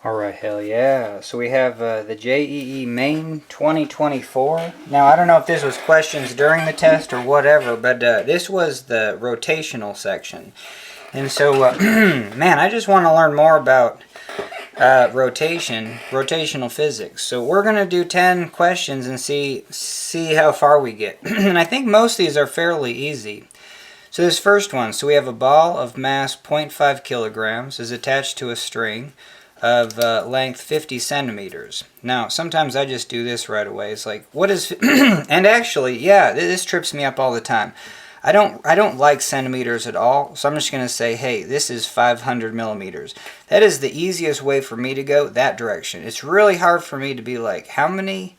Alright, hell yeah. So we have the JEE Main 2024. Now, I don't know if this was questions during the test or whatever, but this was the rotational section. And so, man, I just want to learn more about rotational physics. So we're going to do 10 questions and see how far we get. And I think most of these are fairly easy. So this first one, so we have a ball of mass 0.5 kilograms is attached to a string of length 50 centimeters. Now, sometimes I just do this right away. It's like, what is... and actually, yeah, this trips me up all the time. I don't like centimeters at all, so I'm just going to say, hey, this is 500 millimeters. That is the easiest way for me to go that direction. It's really hard for me to be like, how many,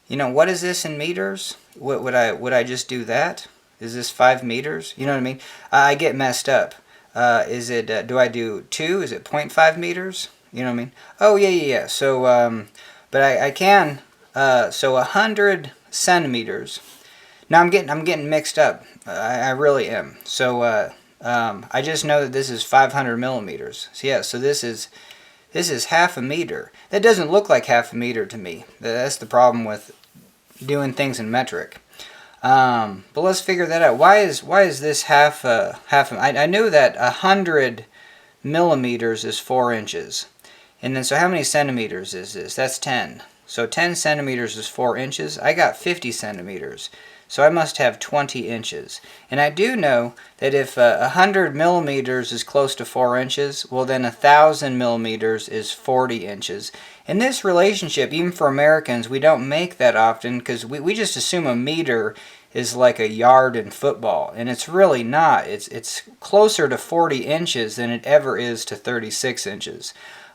what is this in meters? Would I just do that? Is this 5 meters? You know what I mean? I get messed up. Do I do 2? Is it 0.5 meters? You know what I mean? Oh, yeah. So, but I can, so 100 centimeters. Now I'm getting mixed up. I really am. So, I just know that this is 500 millimeters. So yeah, so this is half a meter. That doesn't look like half a meter to me. That's the problem with doing things in metric. But let's figure that out. Why is this half I knew that 100 millimeters is 4 inches. And then, so how many centimeters is this? That's 10. So 10 centimeters is 4 inches. I got 50 centimeters. So I must have 20 inches. And I do know that if 100 millimeters is close to 4 inches, well then 1,000 millimeters is 40 inches. In this relationship, even for Americans, we don't make that often because we just assume a meter is like a yard in football. And it's really not. It's closer to 40 inches than it ever is to 36 inches.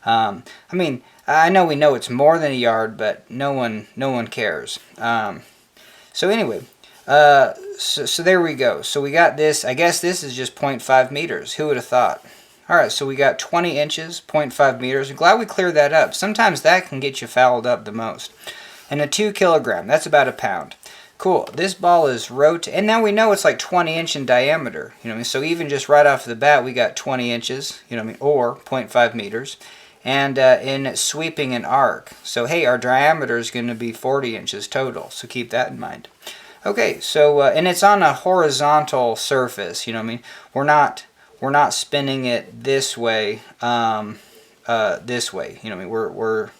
I mean, I know we know it's more than a yard, but no one cares. So anyway, so there we go. So we got this. I guess this is just 0.5 meters. Who would have thought? All right, so we got 20 inches, 0.5 meters. I'm glad we cleared that up. Sometimes that can get you fouled up the most. And a 2 kilogram, that's about a pound. Cool. This ball is and now we know it's like 20 inch in diameter. You know what I mean? So even just right off the bat, we got 20 inches. You know what I mean? Or 0.5 meters. And in sweeping an arc. So hey, our diameter is going to be 40 inches total. So keep that in mind. Okay, so and it's on a horizontal surface. You know what I mean? We're not spinning it this way. This way. You know what I mean? We're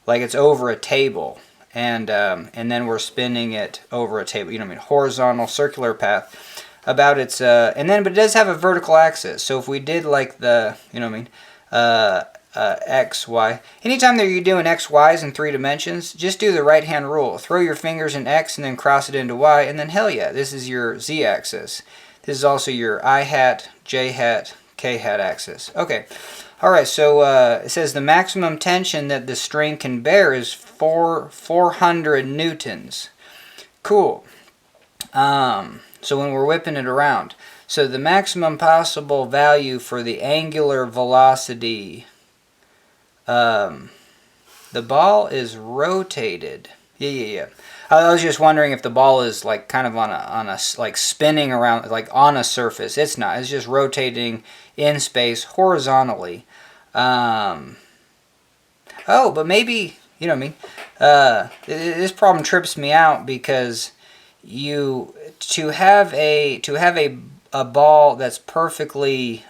like it's over a table, and then we're spinning it over a table. You know what I mean? Horizontal circular path. About its but it does have a vertical axis. So if we did like the X, Y. Anytime that you're doing X, Y's in 3 dimensions, just do the right hand rule. Throw your fingers in X and then cross it into Y, and then hell yeah, this is your Z axis. This is also your I hat, J hat, K hat axis. Okay. Alright, so it says the maximum tension that the string can bear is 400 newtons. Cool. So when we're whipping it around. So the maximum possible value for the angular velocity, the ball is rotated. Yeah. I was just wondering if the ball is like kind of on a like spinning around like on a surface. It's not. It's just rotating in space horizontally. Oh, but maybe, you know what I mean? This problem trips me out because to have a ball that's perfectly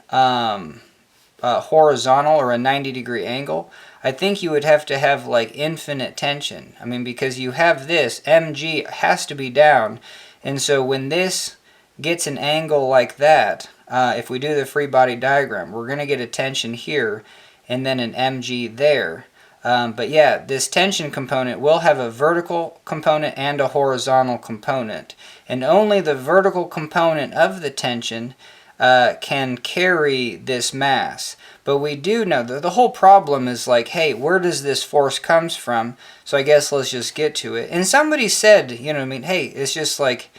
horizontal or a 90-degree angle, I think you would have to have like infinite tension. I mean, because you have this, mg has to be down, and so when this gets an angle like that, if we do the free body diagram, we're going to get a tension here and then an mg there. But yeah, this tension component will have a vertical component and a horizontal component, and only the vertical component of the tension can carry this mass. But we do know that the whole problem is like, hey, where does this force comes from? So I guess let's just get to it. And somebody said, you know what I mean, hey, it's just like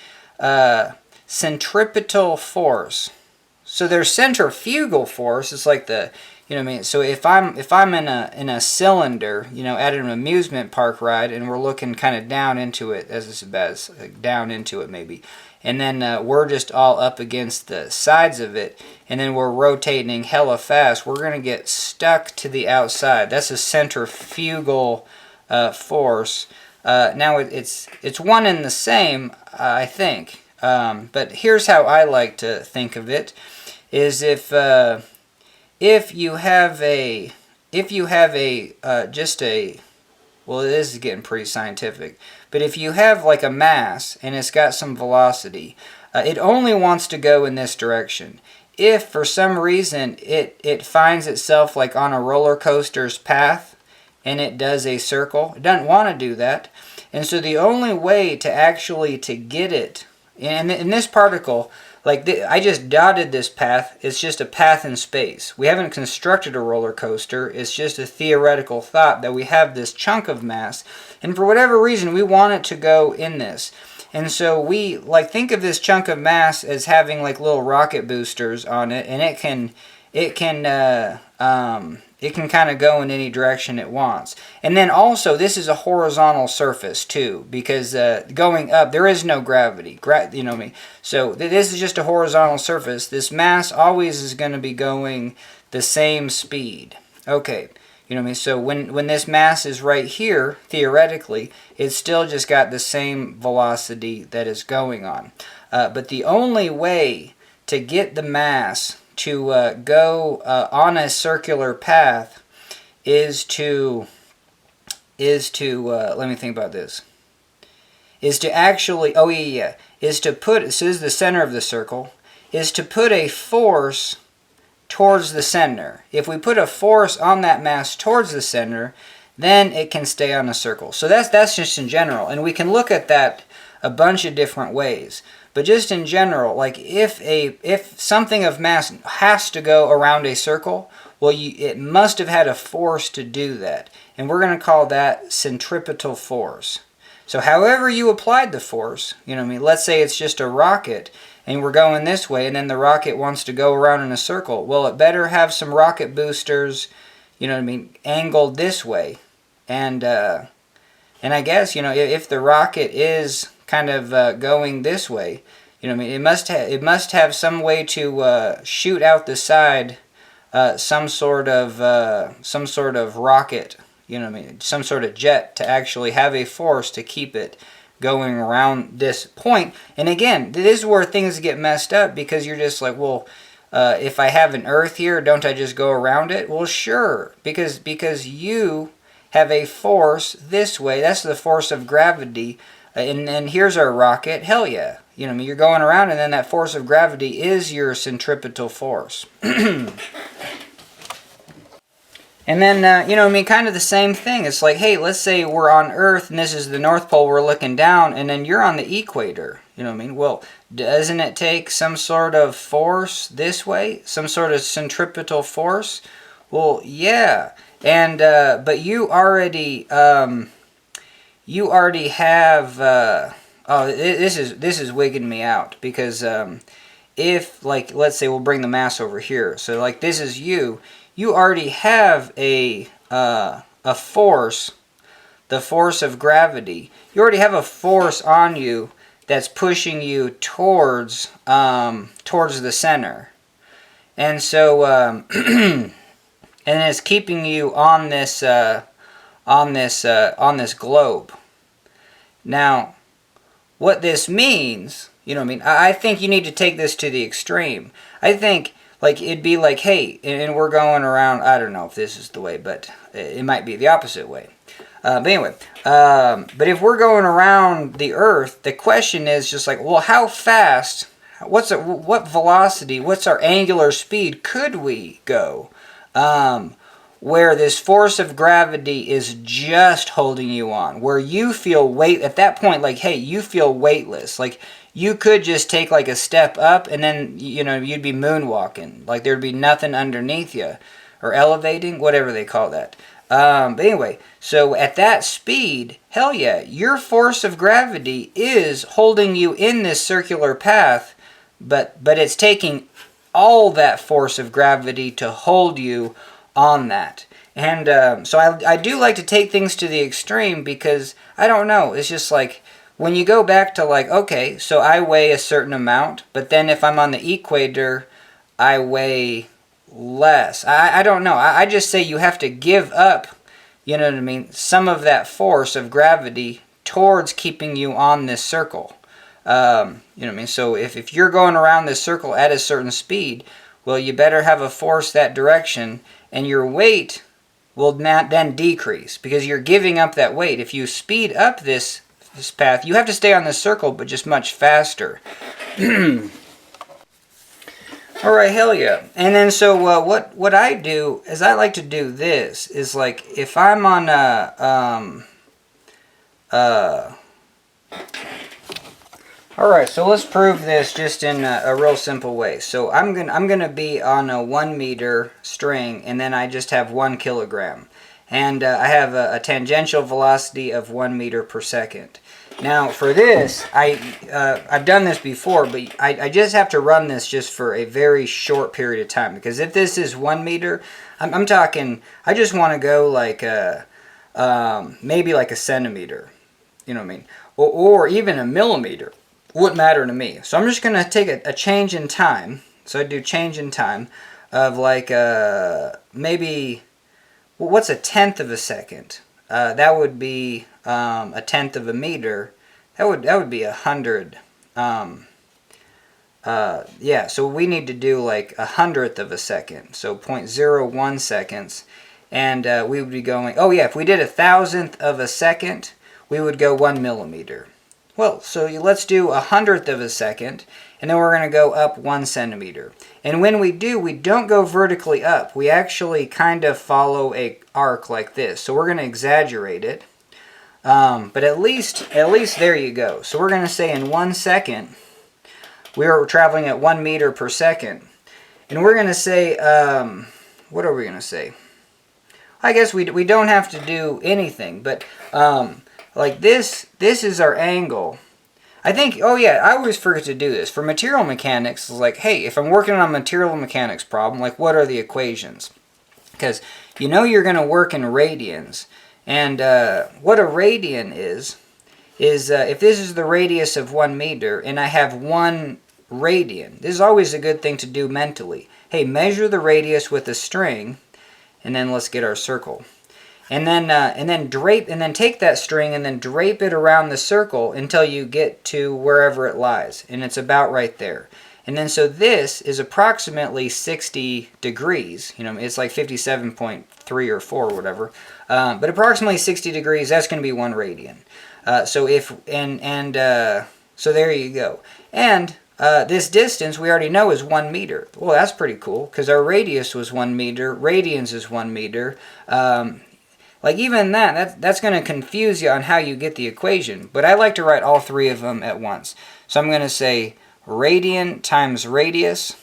centripetal force. So there's centrifugal force. It's like the, You know what I mean? So if I'm in a cylinder, you know, at an amusement park ride, and we're looking kind of down into it, down into it maybe, and then we're just all up against the sides of it, and then we're rotating hella fast, we're gonna get stuck to the outside. That's a centrifugal force. Now it's one and the same, I think. But here's how I like to think of it: is if you have a well, it is getting pretty scientific, but if you have like a mass and it's got some velocity, it only wants to go in this direction. If for some reason it finds itself like on a roller coaster's path and it does a circle, it doesn't want to do that. And so the only way to actually to get it, and in this particle, like I just dotted this path, it's just a path in space. We haven't constructed a roller coaster, it's just a theoretical thought that we have this chunk of mass, and for whatever reason we want it to go in this. And so we like think of this chunk of mass as having like little rocket boosters on it, and it can kind of go in any direction it wants. And then also, this is a horizontal surface too, because going up, there is no gravity. You know what I mean? So this is just a horizontal surface. This mass always is going to be going the same speed. Okay, you know what I mean? So when this mass is right here, theoretically, it's still just got the same velocity that is going on. But the only way to get the mass to go on a circular path is to let me think about this. Is to actually is to put, so this is the center of the circle, is to put a force towards the center. If we put a force on that mass towards the center, then it can stay on a circle. So that's just in general, and we can look at that a bunch of different ways. But just in general, like if something of mass has to go around a circle, well, it must have had a force to do that. And we're going to call that centripetal force. So however you applied the force, you know what I mean, let's say it's just a rocket, and we're going this way, and then the rocket wants to go around in a circle. Well, it better have some rocket boosters, you know what I mean, angled this way. And I guess, you know, if the rocket is kind of going this way, you know what I mean, it must have some way to shoot out the side some sort of rocket, you know what I mean, some sort of jet to actually have a force to keep it going around this point. And again, this is where things get messed up, because you're just like, well, if I have an Earth here, don't I just go around it? Well, sure, because you have a force this way. That's the force of gravity. And here's our rocket. Hell yeah. You know what I mean? You're going around, and then that force of gravity is your centripetal force. And then, you know what I mean, kind of the same thing. It's like, hey, let's say we're on Earth, and this is the North Pole, we're looking down, and then you're on the equator. You know what I mean? Well, doesn't it take some sort of force this way? Some sort of centripetal force? Well, yeah. And, but you already have, this is wigging me out, because if, like, let's say we'll bring the mass over here. So, like, this is you already have a force, the force of gravity. You already have a force on you that's pushing you towards the center. And so, and it's keeping you on this globe. Now, what this means, you know what I mean? I think you need to take this to the extreme. I think, like, it'd be like, hey, and we're going around, I don't know if this is the way, but it might be the opposite way. But anyway, but if we're going around the Earth, the question is just like, well, how fast, what velocity, what's our angular speed could we go? Where this force of gravity is just holding you on, where you feel weight at that point, like, hey, you feel weightless. Like, you could just take like a step up, and then, you know, you'd be moonwalking. Like, there'd be nothing underneath you, or elevating, whatever they call that. But anyway, so at that speed, hell yeah, your force of gravity is holding you in this circular path, but it's taking all that force of gravity to hold you on that. And so I do like to take things to the extreme because, I don't know, it's just like, when you go back to like, okay, so I weigh a certain amount, but then if I'm on the equator, I weigh less. I don't know. I just say you have to give up, you know what I mean, some of that force of gravity towards keeping you on this circle. You know what I mean? So if you're going around this circle at a certain speed, well, you better have a force that direction, and your weight will not then decrease because you're giving up that weight. If you speed up this path, you have to stay on this circle, but just much faster. Alright, hell yeah. And then so what I do is I like to do this, is like if I'm on alright, so let's prove this just in a real simple way. So I'm gonna be on a 1 meter string, and then I just have 1 kilogram. And I have a tangential velocity of 1 meter per second. Now for this, I've done this before, but I just have to run this just for a very short period of time. Because if this is 1 meter, I'm talking, I just want to go like maybe like a centimeter. You know what I mean? Or even a millimeter. Wouldn't matter to me. So I'm just going to take a change in time. So I do change in time of like maybe, well, what's a tenth of a second? That would be a tenth of a meter. That would be 100. Yeah, so we need to do like 100th of a second. So 0.01 seconds. And we would be going, oh yeah, if we did 1,000th of a second, we would go 1 millimeter. Well, so let's do 100th of a second, and then we're going to go up 1 centimeter. And when we do, we don't go vertically up. We actually kind of follow a arc like this. So we're going to exaggerate it. But at least there you go. So we're going to say in 1 second, we are traveling at 1 meter per second. And we're going to say, what are we going to say? I guess we don't have to do anything, but like this is our angle. I think, oh yeah, I always forget to do this. For material mechanics, it's like, hey, if I'm working on a material mechanics problem, like what are the equations? Because you know you're going to work in radians. And what a radian is if this is the radius of 1 meter and I have 1 radian, this is always a good thing to do mentally. Hey, measure the radius with a string, and then let's get our circle. And then take that string and then drape it around the circle until you get to wherever it lies. And it's about right there. And then so this is approximately 60 degrees. You know, it's like 57.3 or 4 or whatever. But approximately 60 degrees, that's going to be 1 radian. So there you go. And this distance we already know is 1 meter. Well, that's pretty cool because our radius was 1 meter. Radians is 1 meter. Like even that's going to confuse you on how you get the equation. But I like to write all 3 of them at once. So I'm going to say radian times radius.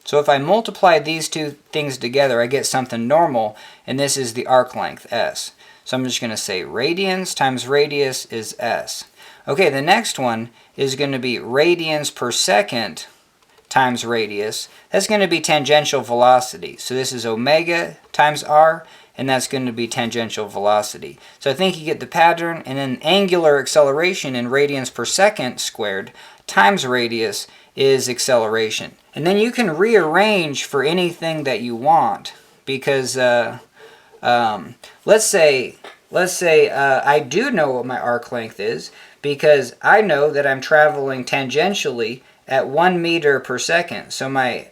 So if I multiply these 2 things together, I get something normal. And this is the arc length, S. So I'm just going to say radians times radius is S. Okay, the next one is going to be radians per second times radius. That's going to be tangential velocity. So this is omega times r. And that's going to be tangential velocity. So I think you get the pattern, and then angular acceleration in radians per second squared times radius is acceleration. And then you can rearrange for anything that you want, because let's say I do know what my arc length is, because I know that I'm traveling tangentially at 1 meter per second. So my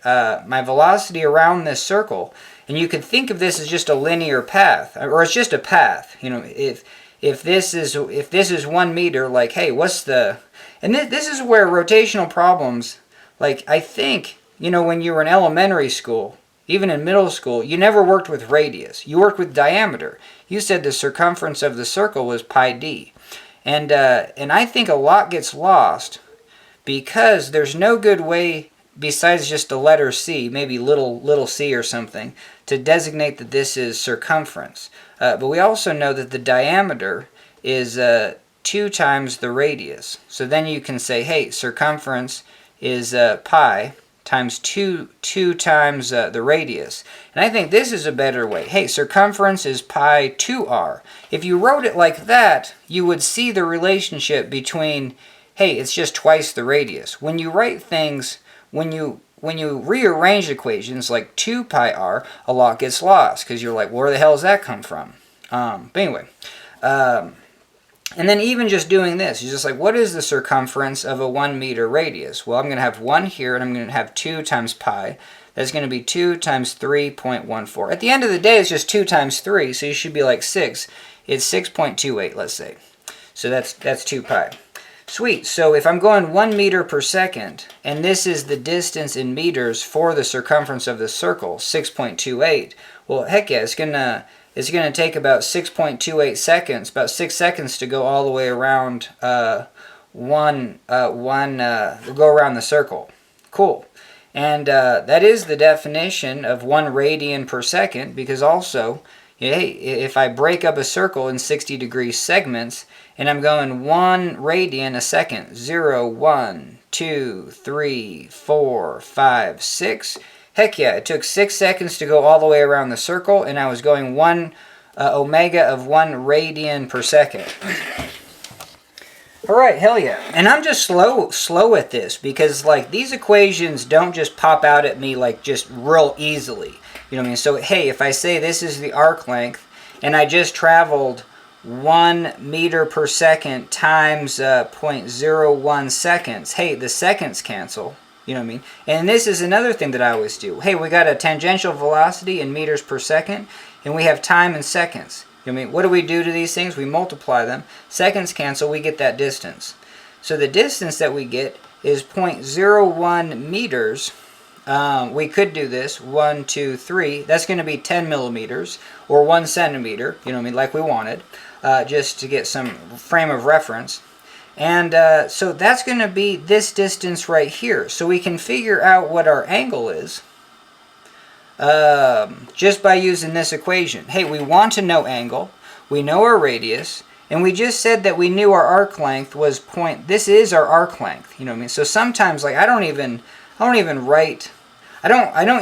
velocity around this circle. And you could think of this as just a linear path, or it's just a path. You know, if this is 1 meter, like, hey, what's the? And this is where rotational problems, like, I think, you know, when you were in elementary school, even in middle school, you never worked with radius. You worked with diameter. You said the circumference of the circle was pi d, and I think a lot gets lost because there's no good way besides just the letter C, maybe little c or something, to designate that this is circumference. But we also know that the diameter is 2 times the radius. So then you can say, hey, circumference is pi times 2 times the radius. And I think this is a better way. Hey, circumference is pi 2r. If you wrote it like that, you would see the relationship between, hey, it's just twice the radius. When you write things, when you rearrange equations like 2 pi r, a lot gets lost because you're like, where the hell does that come from? But anyway, and then even just doing this, you're just like, what is the circumference of a 1 meter radius? Well, I'm going to have 1 here, and I'm going to have 2 times pi. That's going to be 2 times 3.14. At the end of the day, it's just 2 times 3, so you should be like 6. It's 6.28, let's say. So that's 2 pi. Sweet. So if I'm going 1 meter per second, and this is the distance in meters for the circumference of the circle, 6.28, well, heck yeah, it's going to take about 6.28 seconds, about 6 seconds to go all the way around go around the circle. Cool. And that is the definition of 1 radian per second, because also, hey, if I break up a circle in 60-degree segments, and I'm going 1 radian a second, 0, 1, 2, 3, 4, 5, 6, heck yeah, it took 6 seconds to go all the way around the circle, and I was going 1 omega of 1 radian per second. All right, hell yeah. And I'm just slow at this because, like, these equations don't just pop out at me, like, just real easily. You know what I mean? So, hey, if I say this is the arc length, and I just traveled 1 meter per second times 0.01 seconds, hey, the seconds cancel. You know what I mean? And this is another thing that I always do. Hey, we got a tangential velocity in meters per second, and we have time in seconds. You know what I mean? What do we do to these things? We multiply them. Seconds cancel, we get that distance. So the distance that we get is 0.01 meters. We could do this, 1, 2, 3. That's going to be 10 millimeters, or 1 centimeter, you know what I mean, like we wanted, just to get some frame of reference. And so that's going to be this distance right here. So we can figure out what our angle is just by using this equation. Hey, we want to know angle. We know our radius. And we just said that we knew our arc length was this is our arc length. You know what I mean? So sometimes, like, I don't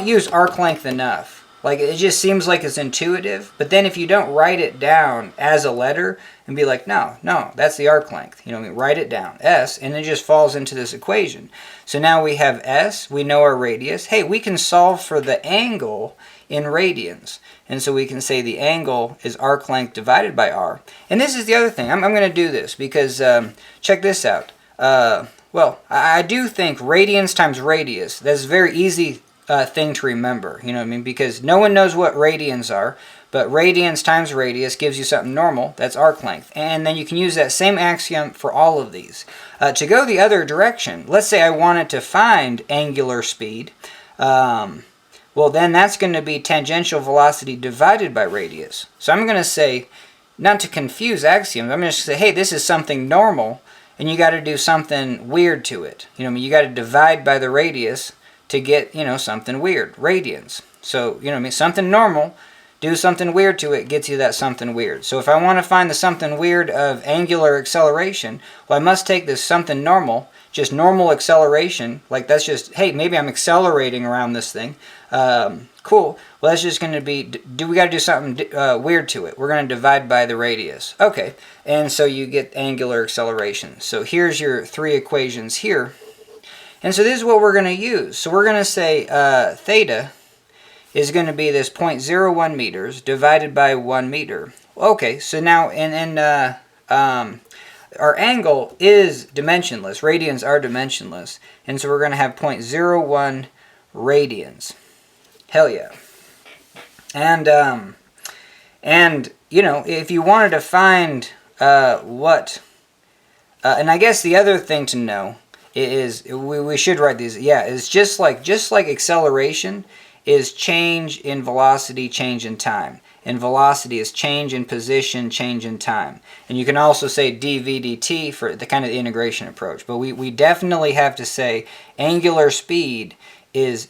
use arc length enough. Like, it just seems like it's intuitive, but then if you don't write it down as a letter and be like, no, that's the arc length. You know what I mean? Write it down, S, and it just falls into this equation. So now we have S, we know our radius. Hey, we can solve for the angle in radians. And so we can say the angle is arc length divided by R. And this is the other thing. I'm going to do this because, check this out. Well, I do think radians times radius, that's a very easy thing to remember, you know what I mean? Because no one knows what radians are, but radians times radius gives you something normal, that's arc length. And then you can use that same axiom for all of these. To go the other direction, let's say I wanted to find angular speed, well then that's going to be tangential velocity divided by radius. So I'm going to say, not to confuse axioms, I'm going to say, hey, this is something normal, and you got to do something weird to it. You know what I mean? You got to divide by the radius to get, you know, something weird, radians. So, you know what I mean, something normal, do something weird to it, gets you that something weird. So if I want to find the something weird of angular acceleration, well, I must take this something normal, just normal acceleration, like that's just, hey, maybe I'm accelerating around this thing. Cool. Well, that's just going to be, we got to do something weird to it. We're going to divide by the radius. Okay, and so you get angular acceleration. So here's your 3 equations here. And so this is what we're going to use. So we're going to say theta is going to be this 0.01 meters divided by 1 meter. Okay, so now our angle is dimensionless. Radians are dimensionless. And so we're going to have 0.01 radians. Hell yeah. And you know, if you wanted to find and I guess the other thing to know is we should write these. Yeah, it's just like acceleration is change in velocity, change in time. And velocity is change in position, change in time. And you can also say dv dt for the kind of integration approach. But we definitely have to say angular speed is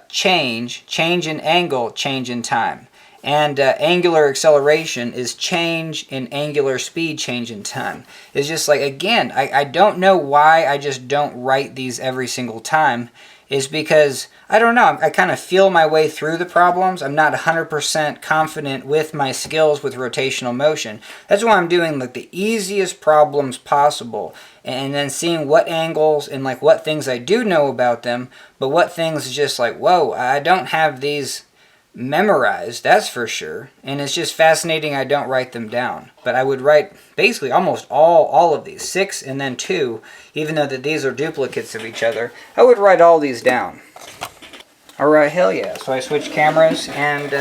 change in angle, change in time. And angular acceleration is change in angular speed, change in time. It's just like, again, I don't know why I just don't write these every single time. is because, I don't know, I kind of feel my way through the problems. I'm not 100% confident with my skills with rotational motion. That's why I'm doing like the easiest problems possible, and then seeing what angles and like what things I do know about them, but what things just like, whoa, I don't have these memorized, that's for sure. And it's just fascinating I don't write them down. But I would write basically almost all of these, 6 and then 2, even though that these are duplicates of each other. I would write all these down. Alright, hell yeah. So I switch cameras, and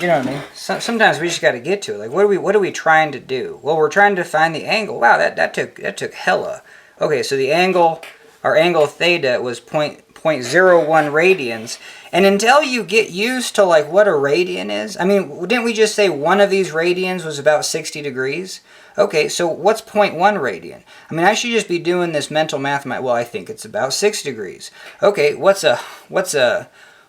you know what I mean? Sometimes we just got to get to it. Like, what are we trying to do? Well, we're trying to find the angle. Wow, that took hella. Okay, so the angle, our angle theta was 0.01 radians. And until you get used to like what a radian is, I mean, didn't we just say one of these radians was about 60 degrees? Okay, so what's 0.1 radian? I mean, I should just be doing this mental math. Well, I think it's about 6 degrees. Okay, what's 0.01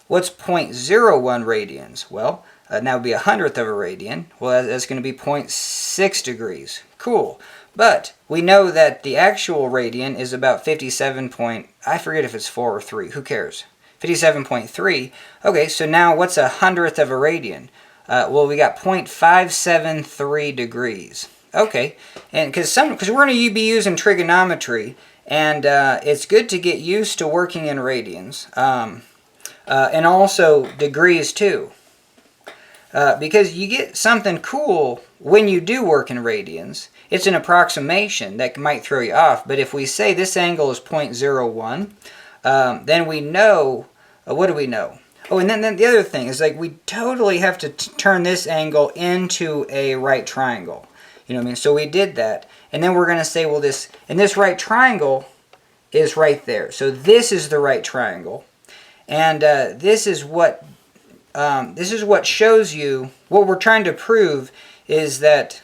radians? Well, that would be 100th of a radian. Well, that's going to be 0.6 degrees. Cool. But we know that the actual radian is about 57 point, I forget if it's 4 or 3. Who cares? 57.3. Okay, so now what's 100th of a radian? Well, we got 0.573 degrees. Okay, and because we're going to be using trigonometry, and it's good to get used to working in radians, and also degrees too. Because you get something cool when you do work in radians. It's an approximation that might throw you off, but if we say this angle is 0.01, then we know, what do we know? Oh, and then the other thing is like we totally have to turn this angle into a right triangle. You know what I mean? So we did that, and then we're going to say, well, this right triangle is right there. So this is the right triangle, and this is what shows you what we're trying to prove is that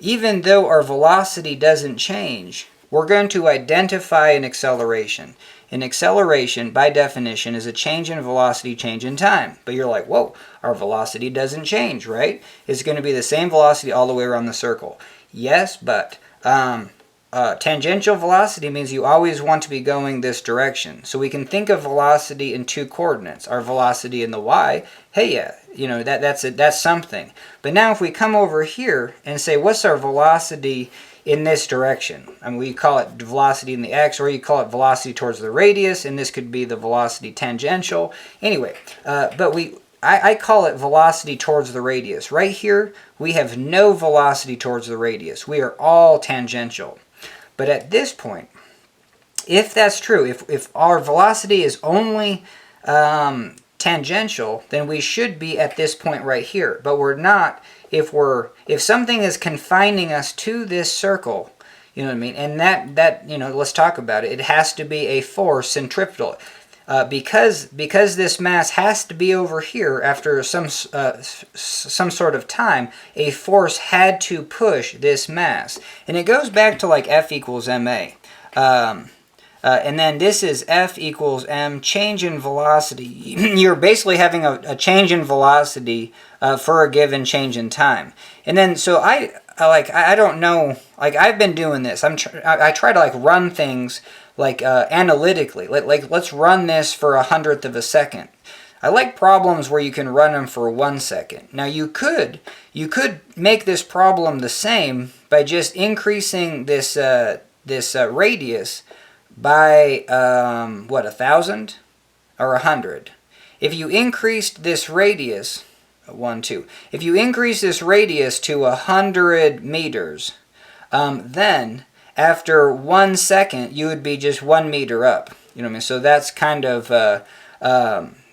even though our velocity doesn't change, we're going to identify an acceleration. An acceleration, by definition, is a change in velocity, change in time. But you're like, whoa, our velocity doesn't change, right? It's going to be the same velocity all the way around the circle. Yes, but tangential velocity means you always want to be going this direction. So we can think of velocity in 2 coordinates. Our velocity in the y, hey, yeah, you know, that's something. But now if we come over here and say, what's our velocity in this direction? I mean, we call it velocity in the x, or you call it velocity towards the radius, and this could be the velocity tangential. Anyway, but I call it velocity towards the radius. Right here, we have no velocity towards the radius. We are all tangential. But at this point, if that's true, if our velocity is only tangential, then we should be at this point right here. But we're not if something is confining us to this circle, you know what I mean? And that you know, let's talk about it. It has to be a force centripetal. Because this mass has to be over here after some sort of time, a force had to push this mass. And it goes back to like F equals ma. And then this is F equals m, change in velocity. You're basically having a change in velocity for a given change in time. And then, so I don't know, like I've been doing this. I try to like run things like analytically. Let's run this for 100th of a second. I like problems where you can run them for 1 second. Now you could make this problem the same by just increasing this radius by 1,000 or 100. If you increased this radius, if you increase this radius to 100 meters, then after 1 second you would be just 1 meter up. You know what I mean? So that's kind of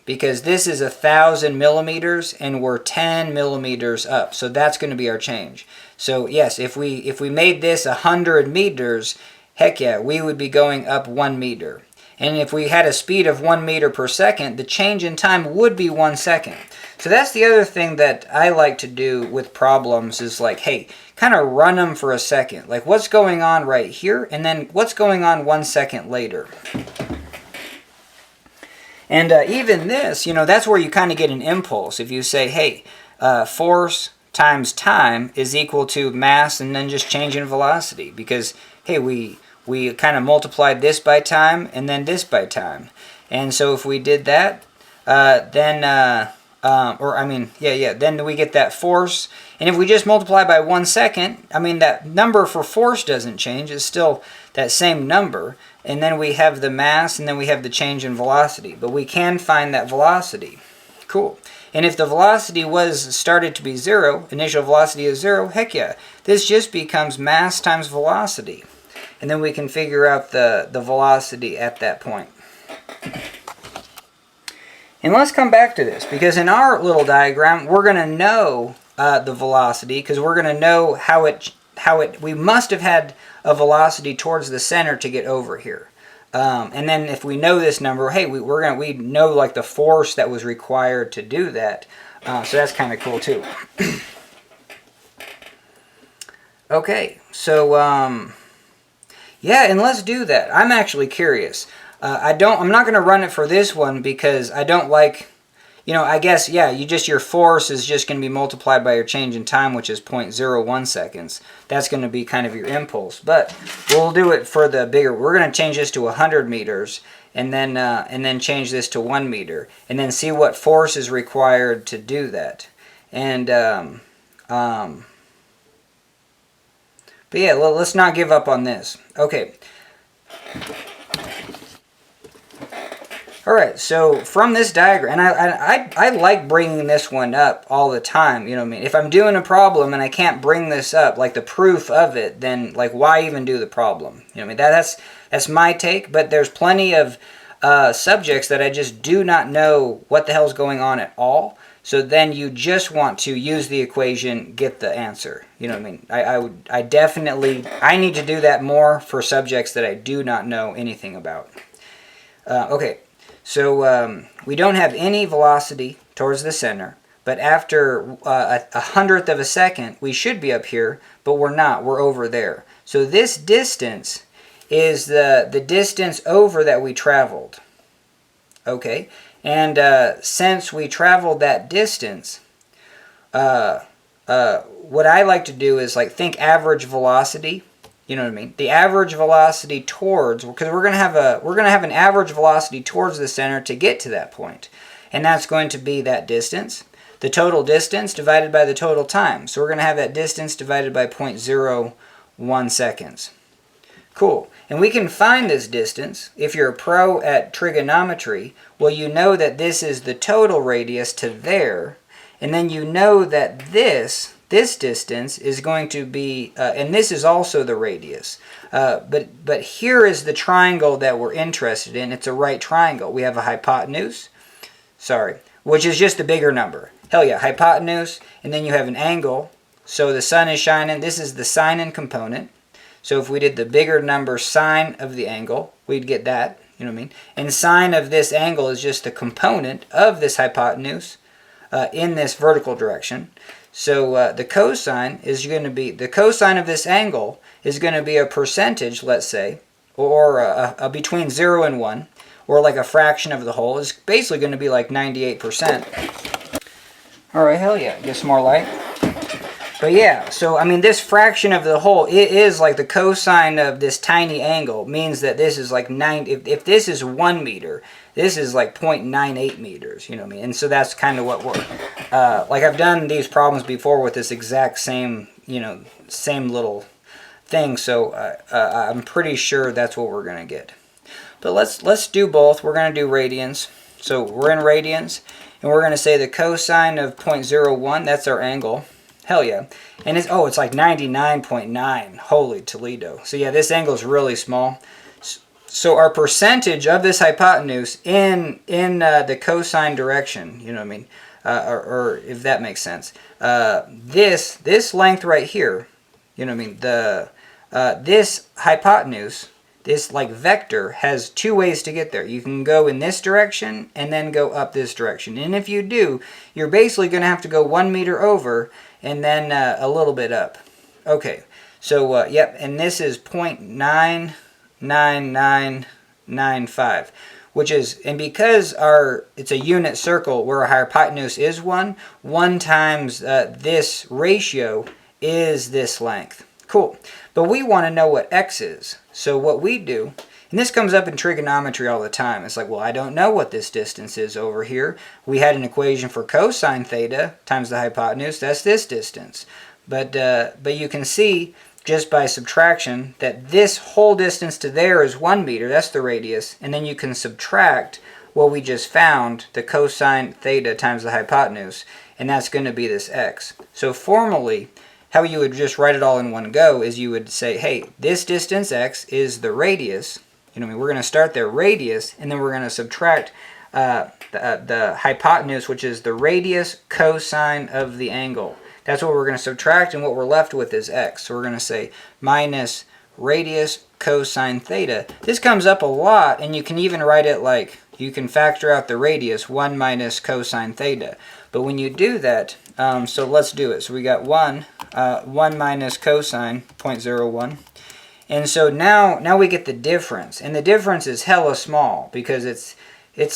because this is 1,000 millimeters and we're 10 millimeters up. So that's going to be our change. So yes, if we made this 100 meters, heck yeah, we would be going up 1 meter. And if we had a speed of 1 meter per second, the change in time would be 1 second. So that's the other thing that I like to do with problems is like, hey, kind of run them for a second. Like what's going on right here, and then what's going on 1 second later. And even this, you know, that's where you kind of get an impulse. If you say, hey, force times time is equal to mass and then just change in velocity. Because, hey, we kind of multiplied this by time and then this by time. And so if we did that, then we get that force. And if we just multiply by 1 second, I mean, that number for force doesn't change. It's still that same number. And then we have the mass, and then we have the change in velocity. But we can find that velocity. Cool. And if the velocity started to be 0, initial velocity is 0, heck yeah. This just becomes mass times velocity. And then we can figure out the velocity at that point. And let's come back to this, because in our little diagram, we're going to know the velocity, because we're going to know we must have had a velocity towards the center to get over here. And then if we know this number, hey, we know like the force that was required to do that. So that's kind of cool too. Okay, so yeah, and let's do that. I'm actually curious. I'm not going to run it for this one because I don't like, I guess, yeah, your force is just going to be multiplied by your change in time, which is 0.01 seconds. That's going to be kind of your impulse. But we'll do it for the bigger. We're going to change this to 100 meters and then change this to 1 meter and then see what force is required to do that. And, but yeah, let's not give up on this. Okay. Alright, so from this diagram, and I like bringing this one up all the time, you know what I mean? If I'm doing a problem and I can't bring this up, like the proof of it, then like why even do the problem? You know what I mean? That's my take, but there's plenty of subjects that I just do not know what the hell's going on at all. So then you just want to use the equation, get the answer. You know what I mean? I need to do that more for subjects that I do not know anything about. Okay. So we don't have any velocity towards the center, but after a hundredth of a second, we should be up here, but we're not. We're over there. So this distance is the distance over that we traveled. Okay, and since we traveled that distance, what I like to do is like think average velocity. You know what I mean? The average velocity towards, because we're gonna have an average velocity towards the center to get to that point, and that's going to be that distance, the total distance divided by the total time. So we're gonna have that distance divided by 0.01 seconds. Cool. And we can find this distance if you're a pro at trigonometry. Well, you know that this is the total radius to there, and then you know that this distance is going to be, and this is also the radius. But here is the triangle that we're interested in. It's a right triangle. We have a hypotenuse, which is just the bigger number. Hell yeah, hypotenuse, and then you have an angle. So the sun is shining. This is the sine component. So if we did the bigger number sine of the angle, we'd get that. You know what I mean? And sine of this angle is just the component of this hypotenuse in this vertical direction. So the cosine is going to be, the cosine of this angle is going to be a percentage, let's say, or a between 0 and 1, or like a fraction of the whole. Is basically going to be like 98%. Alright, hell yeah, get some more light. But yeah, so I mean this fraction of the whole, it is like the cosine of this tiny angle means that this is like if this is 1 meter, this is like 0.98 meters, you know what I mean? And so that's kind of what we're, like I've done these problems before with this exact same, same little thing, so I'm pretty sure that's what we're going to get. But let's do both. We're going to do radians. So we're in radians, and we're going to say the cosine of 0.01, that's our angle. Hell yeah. And it's like 99.9. Holy Toledo. So yeah, this angle is really small. So our percentage of this hypotenuse in the cosine direction, you know what I mean? Or if that makes sense. This length right here, you know what I mean? This hypotenuse, this like vector, has two ways to get there. You can go in this direction and then go up this direction. And if you do, you're basically going to have to go 1 meter over and then a little bit up. Okay, so yep, and this is 0.99995, which is, and because it's a unit circle where our hypotenuse is 1 times this ratio is this length. Cool, but we want to know what x is. So what we do And this comes up in trigonometry all the time. It's like, well, I don't know what this distance is over here. We had an equation for cosine theta times the hypotenuse. That's this distance. But you can see just by subtraction that this whole distance to there is 1 meter. That's the radius. And then you can subtract what we just found, the cosine theta times the hypotenuse. And that's going to be this x. So formally, how you would just write it all in one go is you would say, hey, this distance x is the radius. You know what I mean? We're going to start there, radius, and then we're going to subtract the hypotenuse, which is the radius cosine of the angle. That's what we're going to subtract, and what we're left with is x. So we're going to say minus radius cosine theta. This comes up a lot, and you can even write it like, you can factor out the radius, 1 minus cosine theta. But when you do that, so let's do it. So we got 1 minus cosine, 0.01. And so now we get the difference. And the difference is hella small because it's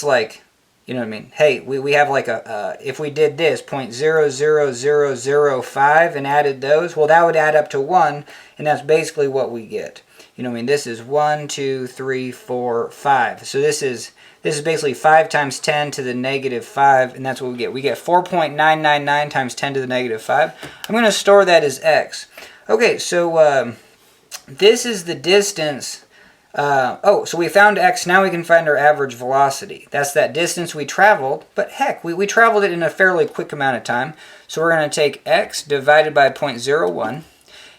like, you know what I mean? Hey, we have like if we did this, 0.00005 and added those, well, that would add up to 1, and that's basically what we get. You know what I mean? This is 1, 2, 3, 4, 5. So this is basically 5 times 10 to the negative 5, and that's what we get. We get 4.999 times 10 to the negative 5. I'm going to store that as x. Okay, so this is the distance. So we found x. Now we can find our average velocity. That's that distance we traveled, but heck, we traveled it in a fairly quick amount of time. So we're going to take x divided by 0.01,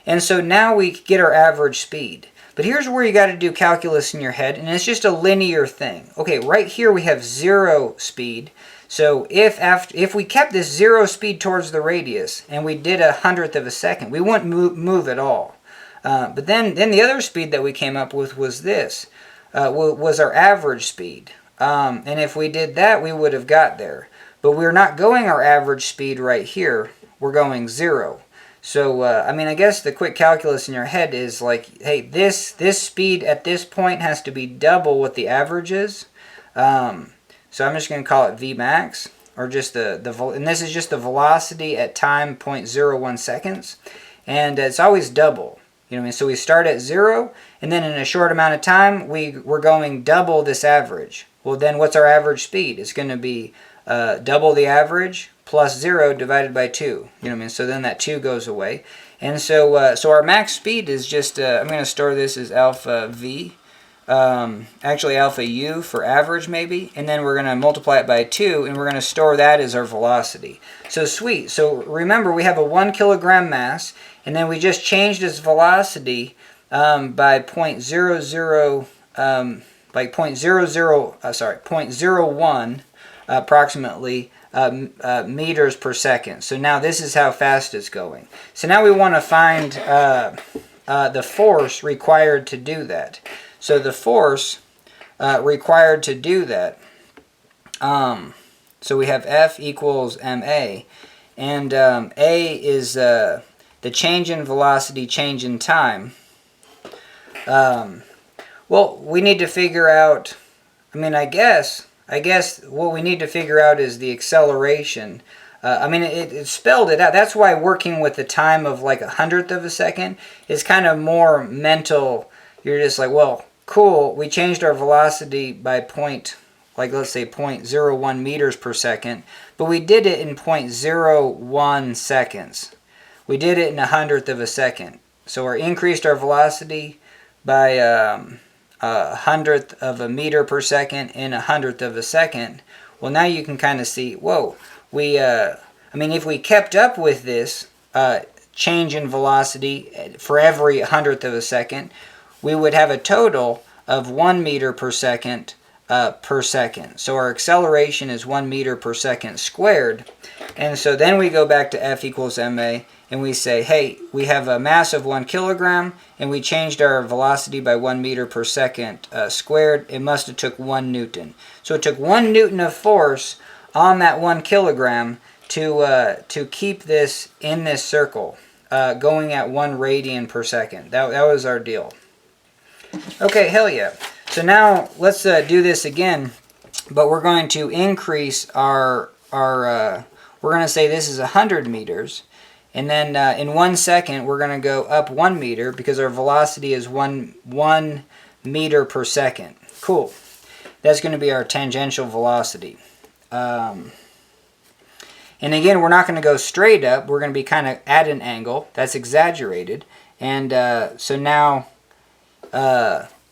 and so now we get our average speed. But here's where you got to do calculus in your head, and it's just a linear thing. Okay, right here we have 0 speed. So if we kept this 0 speed towards the radius and we did 1/100th of a second, we wouldn't move at all. But then the other speed that we came up with was this, was our average speed. And if we did that, we would have got there. But we're not going our average speed right here. We're going 0. So, I mean, I guess the quick calculus in your head is like, hey, this speed at this point has to be double what the average is. So I'm just going to call it V max, or just and this is just the velocity at time 0.01 seconds. And it's always double. You know what I mean? So we start at 0, and then in a short amount of time, we're going double this average. Well, then what's our average speed? It's going to be double the average plus 0 divided by 2. You know what I mean? So then that 2 goes away. And so our max speed is just, I'm going to store this as alpha v. Actually alpha u for average maybe. And then we're going to multiply it by 2, and we're going to store that as our velocity. So sweet. So remember, we have a 1 kilogram mass, and then we just changed its velocity by 0.01 approximately meters per second. So now this is how fast it's going. So now we want to find the force required to do that. So the force required to do that, so we have F equals ma, and a is the change in velocity, change in time. Well, we need to figure out, I mean, I guess what we need to figure out is the acceleration. I mean, it spelled it out. That's why working with the time of like 1/100th of a second is kind of more mental. You're just like, well, cool, we changed our velocity by let's say 0.01 meters per second, but we did it in 0.01 seconds. We did it in 1/100th of a second. So we increased our velocity by 1/100th of a meter per second in 1/100th of a second. Well, now you can kind of see, whoa, I mean, if we kept up with this change in velocity for every 1/100th of a second, we would have a total of 1 meter per second per second. So our acceleration is 1 meter per second squared. And so then we go back to F equals ma, and we say, hey, we have a mass of 1 kilogram, and we changed our velocity by 1 meter per second squared. It must have took 1 Newton. So it took 1 Newton of force on that 1 kilogram to keep this in this circle, going at 1 radian per second. That was our deal. Okay, hell yeah. So now let's do this again, but we're going to increase our we're going to say this is 100 meters, and then in 1 second we're going to go up 1 meter because our velocity is 1 meter per second. Cool. That's going to be our tangential velocity. And again, we're not going to go straight up. We're going to be kind of at an angle. That's exaggerated. And so now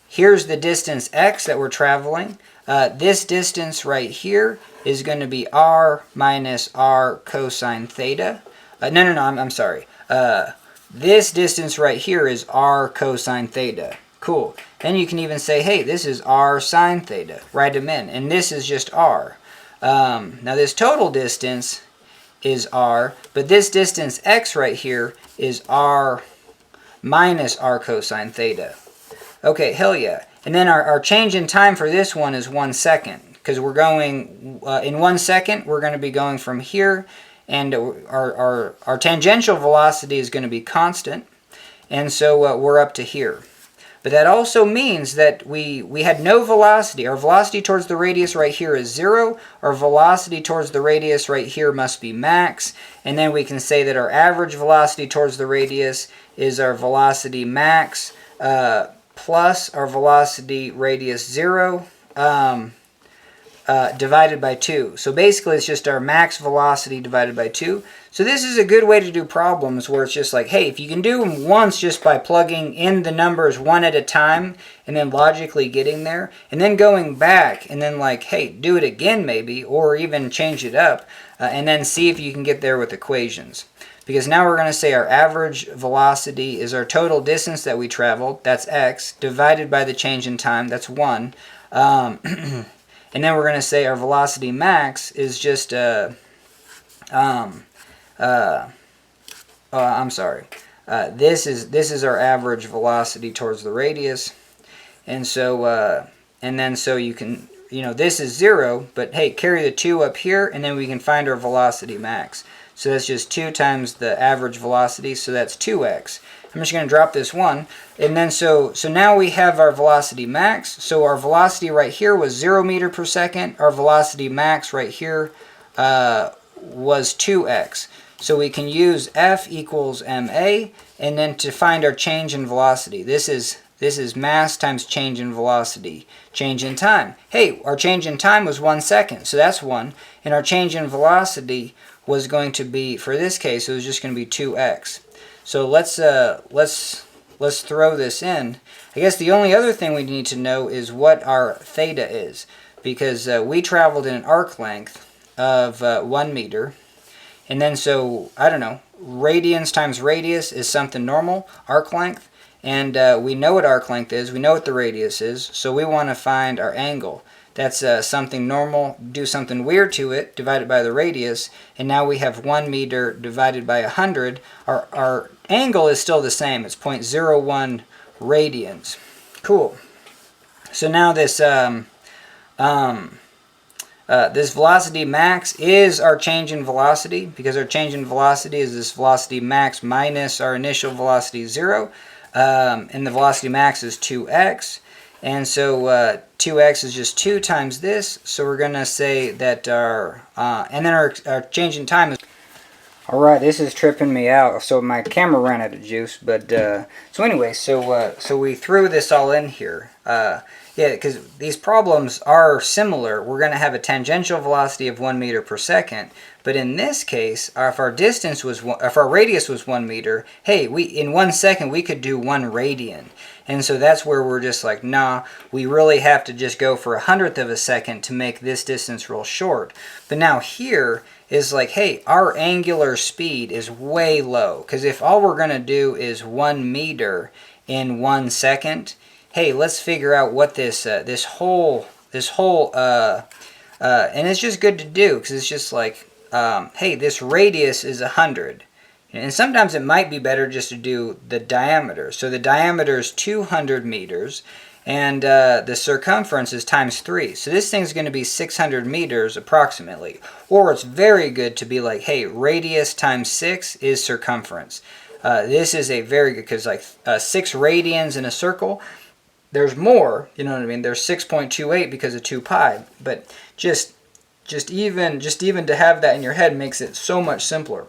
here's the distance x that we're traveling. This distance right here is going to be r minus r cosine theta. No, I'm sorry. This distance right here is r cosine theta. Cool. Then you can even say, hey, this is r sine theta. Write them in. And this is just r. Now this total distance is r, but this distance x right here is r minus r cosine theta. Okay, hell yeah. And then our change in time for this one is 1 second, because we're going, in 1 second, we're going to be going from here, and our tangential velocity is going to be constant, and so we're up to here. But that also means that we had no velocity. Our velocity towards the radius right here is 0. Our velocity towards the radius right here must be max. And then we can say that our average velocity towards the radius is our velocity max plus our velocity radius 0 divided by 2. So basically it's just our max velocity divided by 2. So this is a good way to do problems where it's just like, hey, if you can do them once just by plugging in the numbers one at a time and then logically getting there, and then going back and then like, hey, do it again maybe, or even change it up, and then see if you can get there with equations. Because now we're going to say our average velocity is our total distance that we traveled, that's x, divided by the change in time, that's 1. And then we're going to say our velocity max is just, I'm sorry. This is our average velocity towards the radius, and so and then so you can, this is 0, but hey, carry the 2 up here, and then we can find our velocity max. So that's just 2 times the average velocity, so that's 2x. I'm just going to drop this 1, and then so now we have our velocity max. So our velocity right here was 0 meter per second. Our velocity max right here was 2x. So we can use F equals ma, and then to find our change in velocity. This is mass times change in velocity. Change in time. Hey, our change in time was 1 second, so that's 1. And our change in velocity was going to be, for this case, it was just going to be 2x. So let's throw this in. I guess the only other thing we need to know is what our theta is, because we traveled in an arc length of 1 meter. And then so, I don't know, radians times radius is something normal, arc length. And we know what arc length is, we know what the radius is, so we want to find our angle. That's something normal, do something weird to it, divide it by the radius, and now we have 1 meter divided by 100. Our angle is still the same, it's 0.01 radians. Cool. So now this this velocity max is our change in velocity, because our change in velocity is this velocity max minus our initial velocity 0, and the velocity max is 2x, and so 2x is just 2 times this, so we're going to say that our, and then our change in time is, alright, this is tripping me out, so my camera ran out of juice, but, so anyway, so we threw this all in here. Yeah, because these problems are similar. We're going to have a tangential velocity of 1 meter per second, but in this case, if our distance was, if our radius was 1 meter, hey, in 1 second we could do 1 radian, and so that's where we're just like, nah, we really have to just go for 1/100th of a second to make this distance real short. But now here is like, hey, our angular speed is way low, because if all we're going to do is 1 meter in 1 second. Hey, let's figure out what this this whole and it's just good to do, because it's just like, hey, this radius is 100, and sometimes it might be better just to do the diameter. So the diameter is 200 meters, and the circumference is times 3. So this thing's going to be 600 meters approximately. Or it's very good to be like, hey, radius times 6 is circumference. This is a very good, because like 6 radians in a circle. There's more, you know what I mean? There's 6.28 because of 2 pi, but just even to have that in your head makes it so much simpler.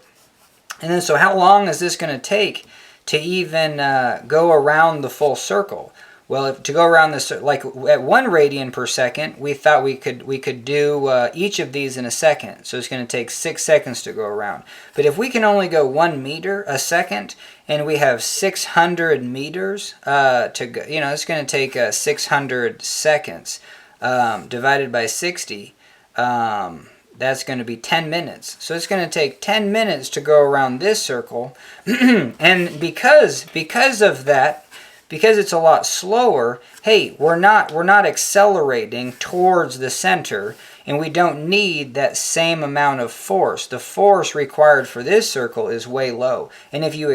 And then so how long is this going to take to even go around the full circle? Well, to go around this, like at 1 radian per second, we thought we could do each of these in a second. So it's going to take 6 seconds to go around. But if we can only go 1 meter a second, and we have 600 meters to go, it's going to take 600 seconds divided by 60. That's going to be 10 minutes. So it's going to take 10 minutes to go around this circle. And because of that, because it's a lot slower, hey, we're not accelerating towards the center, and we don't need that same amount of force. The force required for this circle is way low. And if you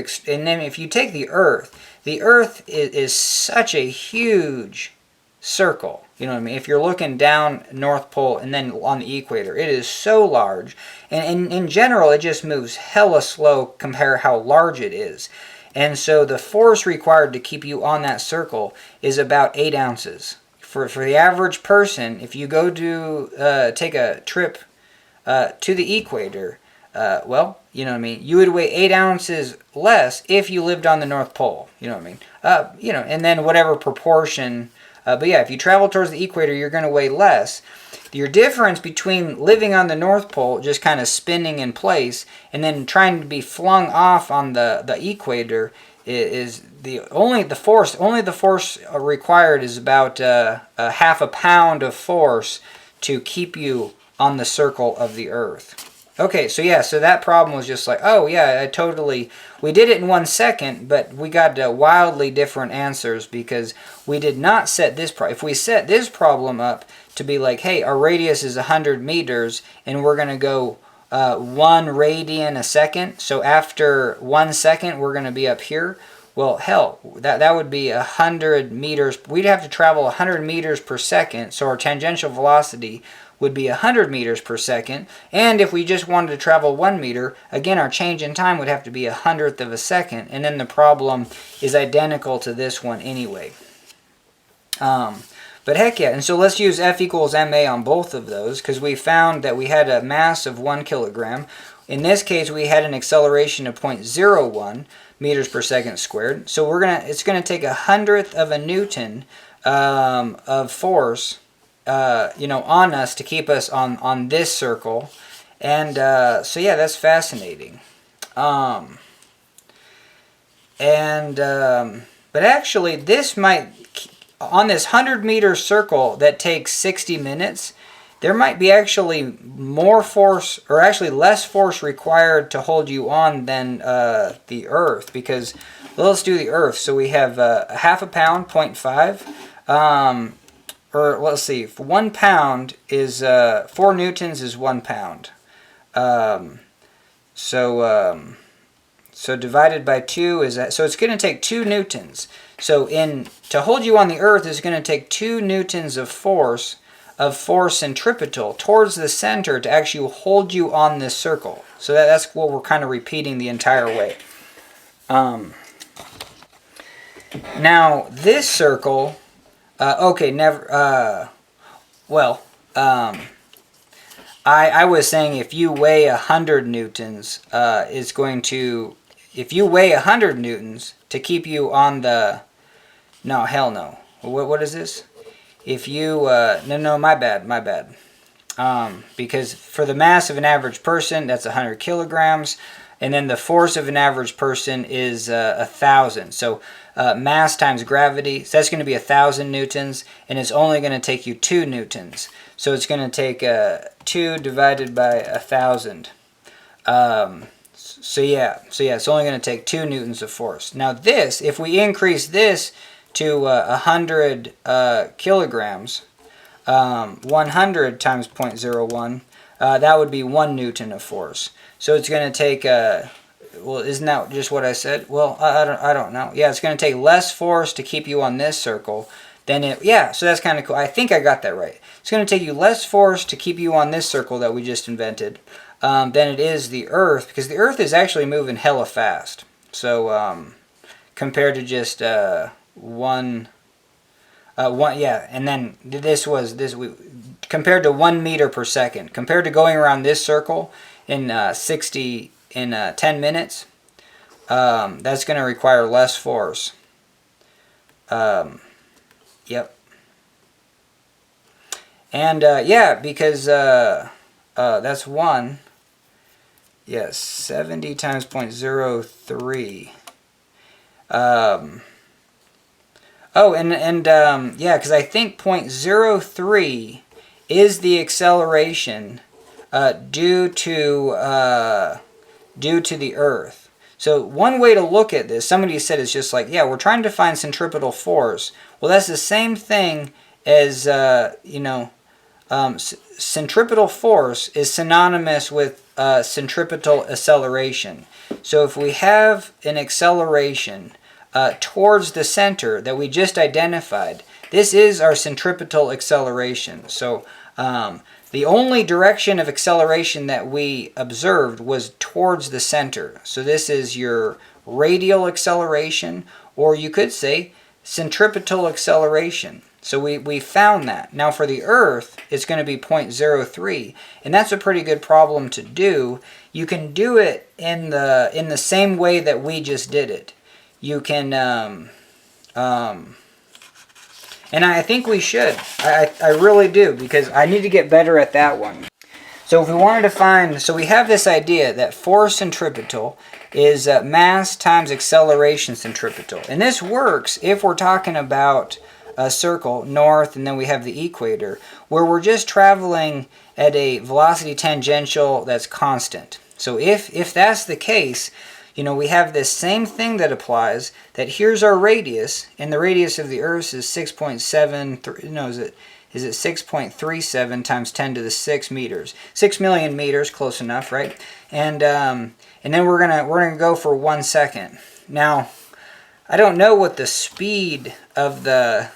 take the Earth is such a huge circle. You know what I mean? If you're looking down North Pole and then on the equator, it is so large. And in general, it just moves hella slow compared how large it is. And so the force required to keep you on that circle is about 8 ounces. For the average person, if you go to take a trip to the equator, well, you know what I mean, you would weigh 8 ounces less if you lived on the North Pole. You know what I mean? And then whatever proportion. But yeah, if you travel towards the equator, you're going to weigh less. Your difference between living on the North Pole, just kind of spinning in place, and then trying to be flung off on the equator is the force required is about a half a pound of force to keep you on the circle of the Earth. Okay, so yeah, so that problem was just like, oh yeah, we did it in 1 second, but we got wildly different answers because we did not set this problem. If we set this problem up to be like, hey, our radius is 100 meters, and we're going to go 1 radian a second, so after 1 second, we're going to be up here. Well, hell, that would be 100 meters. We'd have to travel 100 meters per second, so our tangential velocity would be 100 meters per second. And if we just wanted to travel 1 meter, again, our change in time would have to be 100th of a second. And then the problem is identical to this one anyway. But heck yeah, and so let's use F equals ma on both of those, because we found that we had a mass of 1 kilogram. In this case, we had an acceleration of 0.01 meters per second squared. So it's gonna take 100th of a newton of force on us to keep us on this circle. And so yeah, that's fascinating. But actually this might, on this 100-meter circle that takes 60 minutes, there might be actually more force, or actually less force required to hold you on than the Earth, because, well, let's do the Earth. So we have a half a pound, 0.5, or let's see, 1 pound is 4 newtons is 1 pound. So divided by 2 is that. So it's going to take 2 newtons. So to hold you on the Earth is going to take 2 newtons of force centripetal towards the center to actually hold you on this circle. So that's what we're kind of repeating the entire way. Now this circle. Okay, never. I was saying if you weigh 100 newtons, it's going to. If you weigh 100 newtons to keep you on the. No, hell no. What is this? If you. No, my bad. Because for the mass of an average person, that's 100 kilograms. And then the force of an average person is 1,000. So mass times gravity, so that's going to be 1,000 newtons, and it's only going to take you 2 newtons. So it's going to take 2 divided by 1,000. So yeah, it's only going to take 2 newtons of force. Now this, if we increase this to 100 kilograms, 100 times 0.01, that would be 1 newton of force. So it's going to take, well, isn't that just what I said? Well, I don't know. Yeah, it's going to take less force to keep you on this circle than it, yeah, so that's kind of cool. I think I got that right. It's going to take you less force to keep you on this circle that we just invented than it is the Earth, because the Earth is actually moving hella fast. So compared to just one, yeah, and then compared to 1 meter per second, compared to going around this circle in 10 minutes, that's going to require less force. Yep. And yeah, because that's 1. Yes, 70 times 0.03. Oh, and yeah, because I think 0.03 is the acceleration due to the Earth. So one way to look at this, somebody said, it's just like, yeah, we're trying to find centripetal force. Well, that's the same thing as centripetal force is synonymous with centripetal acceleration. So if we have an acceleration towards the center that we just identified, this is our centripetal acceleration. So the only direction of acceleration that we observed was towards the center. So this is your radial acceleration, or you could say centripetal acceleration. So we found that. Now for the Earth, it's going to be 0.03, and that's a pretty good problem to do. You can do it in the same way that we just did it. You can, and I think we should. I really do, because I need to get better at that one. So if we wanted to find, so we have this idea that force centripetal is mass times acceleration centripetal. And this works if we're talking about a circle, north, and then we have the equator, where we're just traveling at a velocity tangential that's constant. So if that's the case, we have this same thing that applies, that here's our radius, and the radius of the Earth is 6.7, no, is it 6.37 times 10 to the 6 meters. 6 million meters, close enough, right? And then we're gonna go for 1 second. Now, I don't know what the speed of the,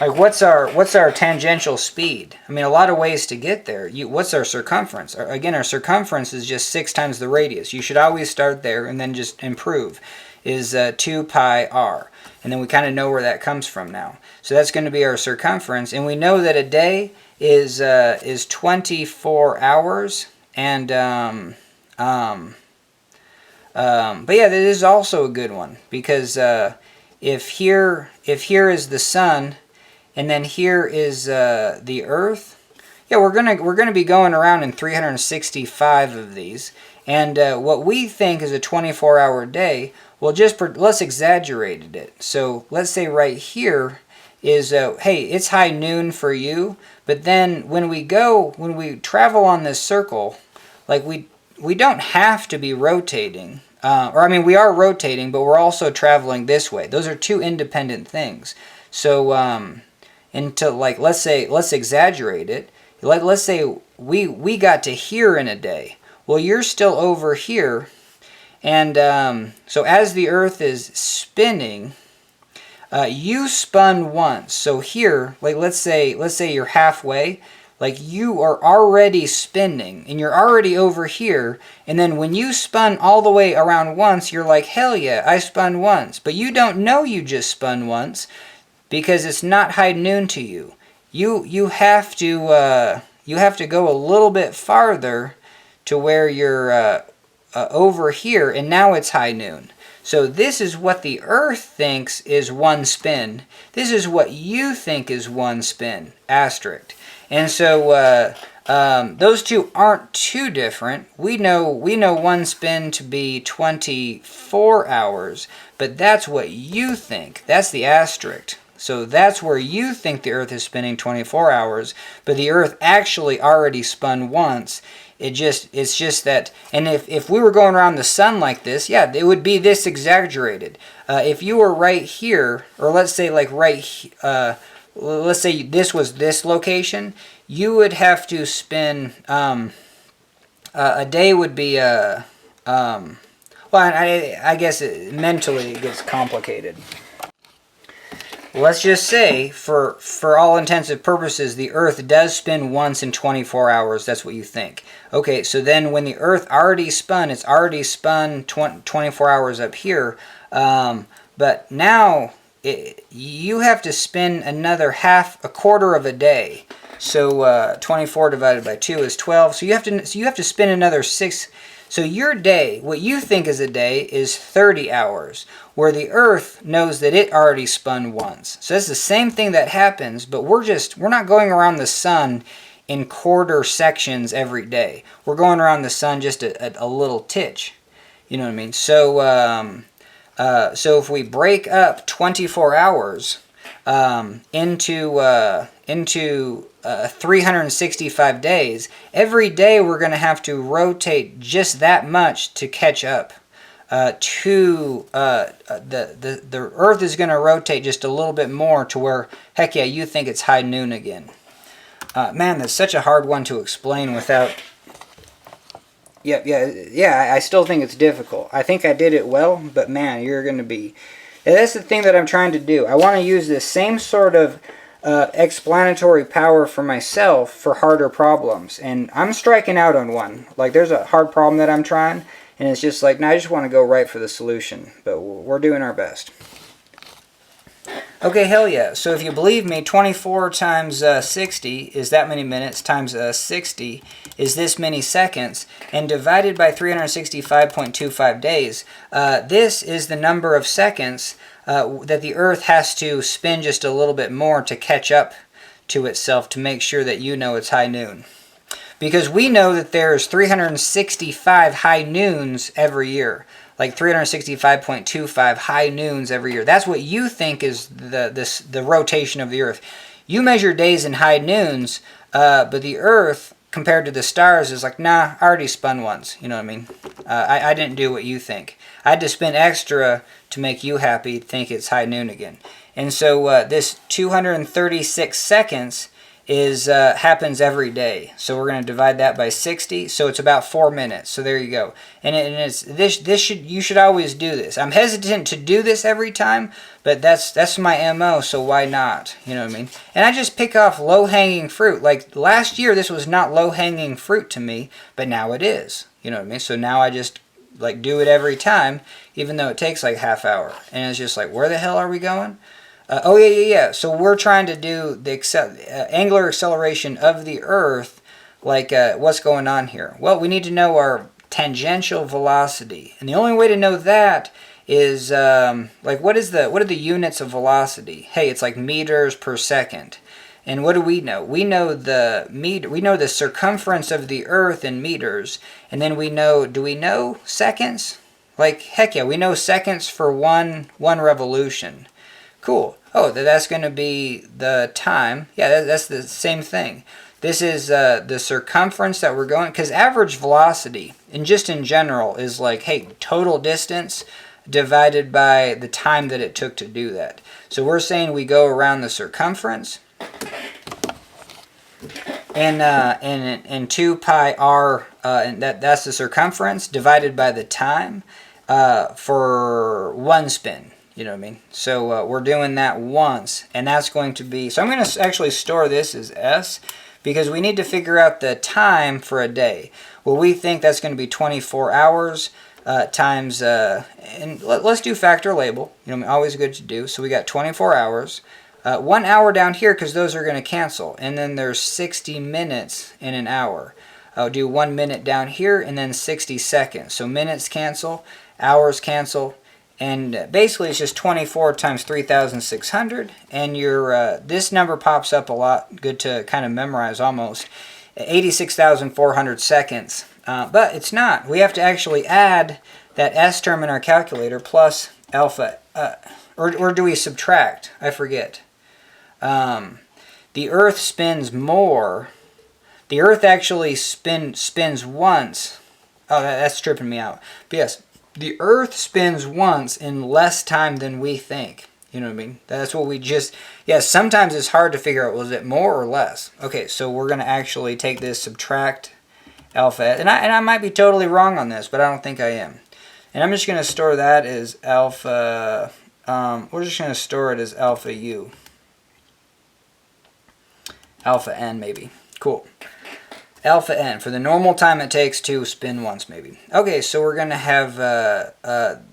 like, what's our tangential speed? I mean, a lot of ways to get there. What's our circumference? Again, our circumference is just 6 times the radius. You should always start there and then just improve. Is 2 pi r. And then we kind of know where that comes from now. So that's going to be our circumference. And we know that a day is 24 hours. And but yeah, that is also a good one, because if here is the sun, and then here is the Earth, yeah, we're gonna be going around in 365 of these, and what we think is a 24-hour day, well, let's exaggerate it. So let's say right here is hey, it's high noon for you, but then when we travel on this circle, like we don't have to be rotating. Or I mean, we are rotating, but we're also traveling this way. Those are two independent things. So, let's exaggerate it. Let's say we got to here in a day. Well, you're still over here, and so as the Earth is spinning, you spun once. So here, like let's say you're halfway. Like, you are already spinning, and you're already over here, and then when you spun all the way around once, you're like, hell yeah, I spun once. But you don't know you just spun once, because it's not high noon to you. You have to go a little bit farther to where you're over here, and now it's high noon. So this is what the Earth thinks is one spin. This is what you think is one spin, asterisk. And so those two aren't too different. We know one spin to be 24 hours, but that's what you think. That's the asterisk. So that's where you think the Earth is spinning 24 hours, but the Earth actually already spun once. It's just that, and if we were going around the sun like this, yeah, it would be this exaggerated. If you were right here, or let's say like let's say this was this location, you would have to spin, a day would be, well, I guess mentally it gets complicated. Let's just say, for all intensive purposes, the Earth does spin once in 24 hours. That's what you think. Okay, so then when the Earth already spun, it's already spun 24 hours up here. But now you have to spin another a quarter of a day. So 24 divided by 2 is 12. So you have to spin another 6. So your day, what you think is a day, is 30 hours, where the Earth knows that it already spun once. So it's the same thing that happens, but we're not going around the sun in quarter sections every day. We're going around the sun just a little titch. You know what I mean? So so if we break up 24 hours into 365 days, every day we're going to have to rotate just that much to catch up to the Earth is going to rotate just a little bit more to where, heck yeah, you think it's high noon again. Man, that's such a hard one to explain without... Yeah, I still think it's difficult. I think I did it well, but man, you're going to be... That's the thing that I'm trying to do. I want to use this same sort of explanatory power for myself for harder problems. And I'm striking out on one. Like, there's a hard problem that I'm trying, and it's just like, no, I just want to go right for the solution. But we're doing our best. Okay, hell yeah. So if you believe me, 24 times 60 is that many minutes, times 60 is this many seconds, and divided by 365.25 days, this is the number of seconds that the Earth has to spin just a little bit more to catch up to itself to make sure that you know it's high noon. Because we know that there's 365 high noons every year. Like 365.25 high noons every year. That's what you think is the rotation of the Earth. You measure days in high noons, but the Earth, compared to the stars, is like, nah, I already spun once. You know what I mean? I didn't do what you think. I had to spin extra to make you happy, think it's high noon again. And so this 236 seconds is happens every day. So we're going to divide that by 60. So it's about 4 minutes. So there you go. And you should always do this. I'm hesitant to do this every time, but that's my MO. So why not? You know what I mean? And I just pick off low-hanging fruit. Like last year, this was not low-hanging fruit to me, but now it is. You know what I mean? So now I just like do it every time, even though it takes like half hour. And it's just like, where the hell are we going? Oh, yeah. So we're trying to do the angular acceleration of the Earth, like what's going on here? Well, we need to know our tangential velocity. And the only way to know that is, like, what are the units of velocity? Hey, it's like meters per second. And what do we know? We know the circumference of the Earth in meters, and then do we know seconds? Like, heck yeah, we know seconds for one revolution. Cool. Oh, that's going to be the time. Yeah, that's the same thing. This is the circumference that we're going, because average velocity, and just in general, is like, hey, total distance divided by the time that it took to do that. So we're saying we go around the circumference, and 2 pi r, and that's the circumference divided by the time for one spin. You know what I mean? So we're doing that once, and that's going to be... So I'm going to actually store this as S, because we need to figure out the time for a day. Well, we think that's going to be 24 hours times... and let's do factor label. You know, always good to do. So we got 24 hours. 1 hour down here, because those are going to cancel. And then there's 60 minutes in an hour. I'll do 1 minute down here, and then 60 seconds. So minutes cancel, hours cancel. And basically it's just 24 times 3,600, and your this number pops up a lot, good to kind of memorize almost, 86,400 seconds. But it's not. We have to actually add that S term in our calculator plus alpha, or do we subtract? I forget. The Earth spins more. The Earth actually spins once. Oh, that's tripping me out. But yes. The Earth spins once in less time than we think. You know what I mean? That's what we just... Yeah, sometimes it's hard to figure out, was it more or less? Okay, so we're going to actually take this, subtract alpha. And I might be totally wrong on this, but I don't think I am. And I'm just going to store that as alpha... we're just going to store it as alpha u. Alpha n, maybe. Cool. Alpha n, for the normal time it takes to spin once, maybe. Okay, so we're going to have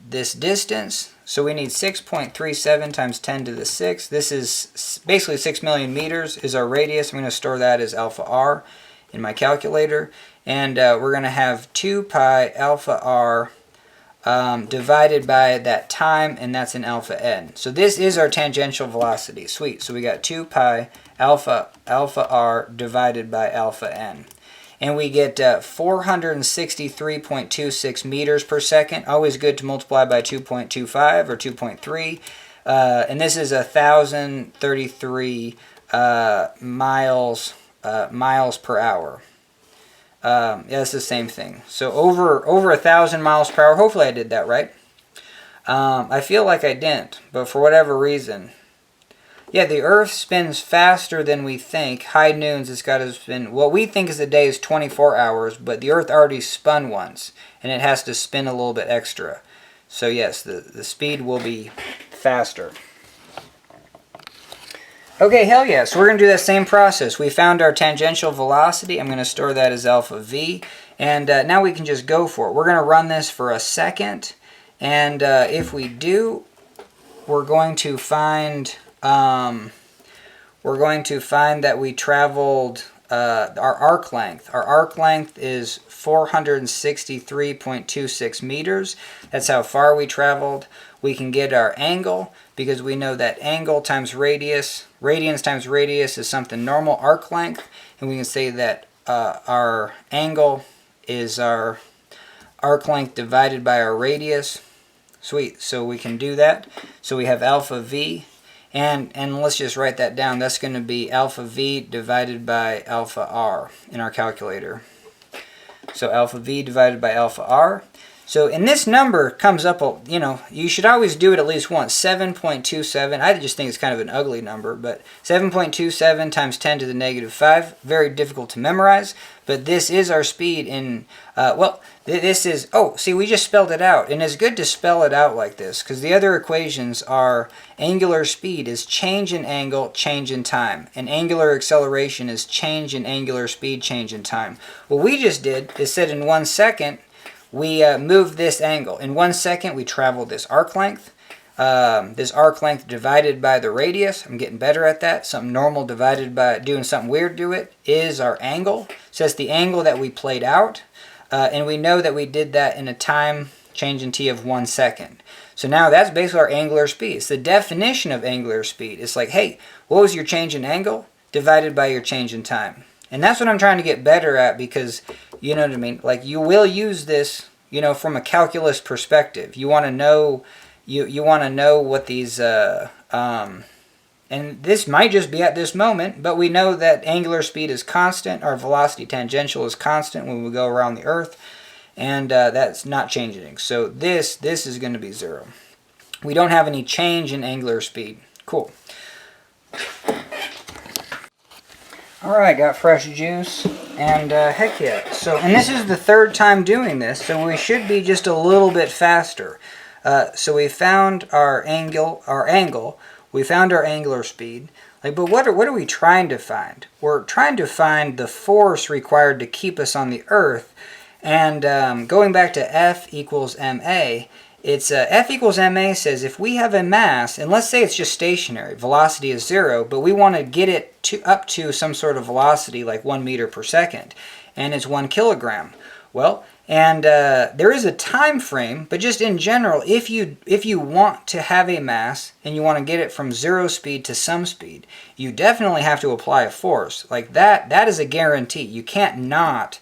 this distance. So we need 6.37 times 10 to the 6. This is basically 6 million meters is our radius. I'm going to store that as alpha r. in my calculator. And we're going to have 2 pi alpha r divided by that time, and that's in alpha n. So this is our tangential velocity. Sweet. So we got 2 pi alpha r divided by alpha n. And we get 463.26 meters per second. Always good to multiply by 2.25 or 2.3. And this is 1,033 miles per hour. Yeah, it's the same thing. So over 1,000 miles per hour. Hopefully I did that right. I feel like I didn't, but for whatever reason. Yeah, the Earth spins faster than we think. High noons, it's got to spin. What we think is a day is 24 hours, but the Earth already spun once, and it has to spin a little bit extra. So yes, the speed will be faster. Okay, hell yeah. So we're going to do that same process. We found our tangential velocity. I'm going to store that as alpha v. And now we can just go for it. We're going to run this for a second. And if we do, we're going to find that we traveled our arc length. Our arc length is 463.26 meters. That's how far we traveled. We can get our angle because we know that angle times radius, radians times radius is something normal, arc length. And we can say that our angle is our arc length divided by our radius. Sweet. So we can do that. So we have alpha v. And let's just write that down. That's going to be alpha v divided by alpha r in our calculator. So alpha v divided by alpha r. So, and this number comes up, you know, you should always do it at least once. 7.27. I just think it's kind of an ugly number, but 7.27 times 10 to the negative 5. Very difficult to memorize. But this is our speed in, well, this is, oh, see, we just spelled it out. And it's good to spell it out like this, because the other equations are angular speed is change in angle, change in time. And angular acceleration is change in angular speed, change in time. What we just did is said in 1 second, we moved this angle. In 1 second, we traveled this arc length. This arc length divided by the radius. I'm getting better at that. Something normal divided by doing something weird to it is our angle. So that's the angle that we played out. And we know that we did that in a time change in t of 1 second. So now that's basically our angular speed. It's the definition of angular speed. It's like, hey, what was your change in angle divided by your change in time? And that's what I'm trying to get better at because, you know what I mean? Like, you will use this, you know, from a calculus perspective. You want to know, you want to know what these, and this might just be at this moment, but we know that angular speed is constant. Our velocity tangential is constant when we go around the Earth, and that's not changing. So this is going to be 0. We don't have any change in angular speed. Cool. Alright, got fresh juice, and heck yeah. So, and this is the 3rd time doing this, so we should be just a little bit faster. So we found our angle, we found our angular speed. Like, but what are we trying to find? We're trying to find the force required to keep us on the Earth, and going back to F equals ma, it's F equals ma says if we have a mass, and let's say it's just stationary, velocity is 0, but we want to get it up to some sort of velocity like 1 meter per second, and it's 1 kilogram. Well, and there is a time frame, but just in general, if you want to have a mass and you want to get it from 0 speed to some speed, you definitely have to apply a force. Like that is a guarantee. You can't not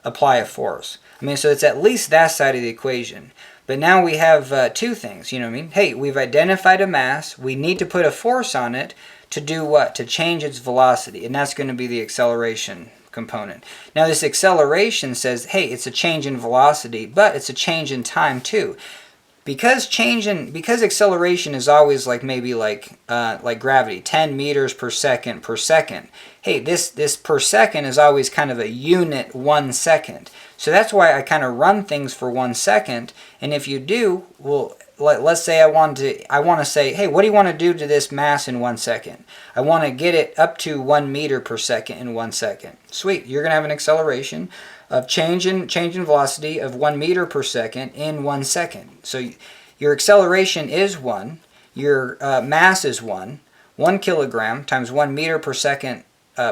apply a force. I mean, so it's at least that side of the equation. But now we have 2 things, you know what I mean? Hey, we've identified a mass. We need to put a force on it to do what? To change its velocity. And that's going to be the acceleration component. Now this acceleration says, hey, it's a change in velocity, but it's a change in time too. Because acceleration is always like maybe like gravity, 10 meters per second per second. Hey, this per second is always kind of a unit 1 second. So that's why I kind of run things for 1 second. And if you do, well, let's say I want to say, hey, what do you want to do to this mass in 1 second? I want to get it up to 1 meter per second in 1 second. Sweet, you're going to have an acceleration of change in velocity of 1 meter per second in 1 second. So your acceleration is 1, your mass is 1 kilogram times 1 meter per second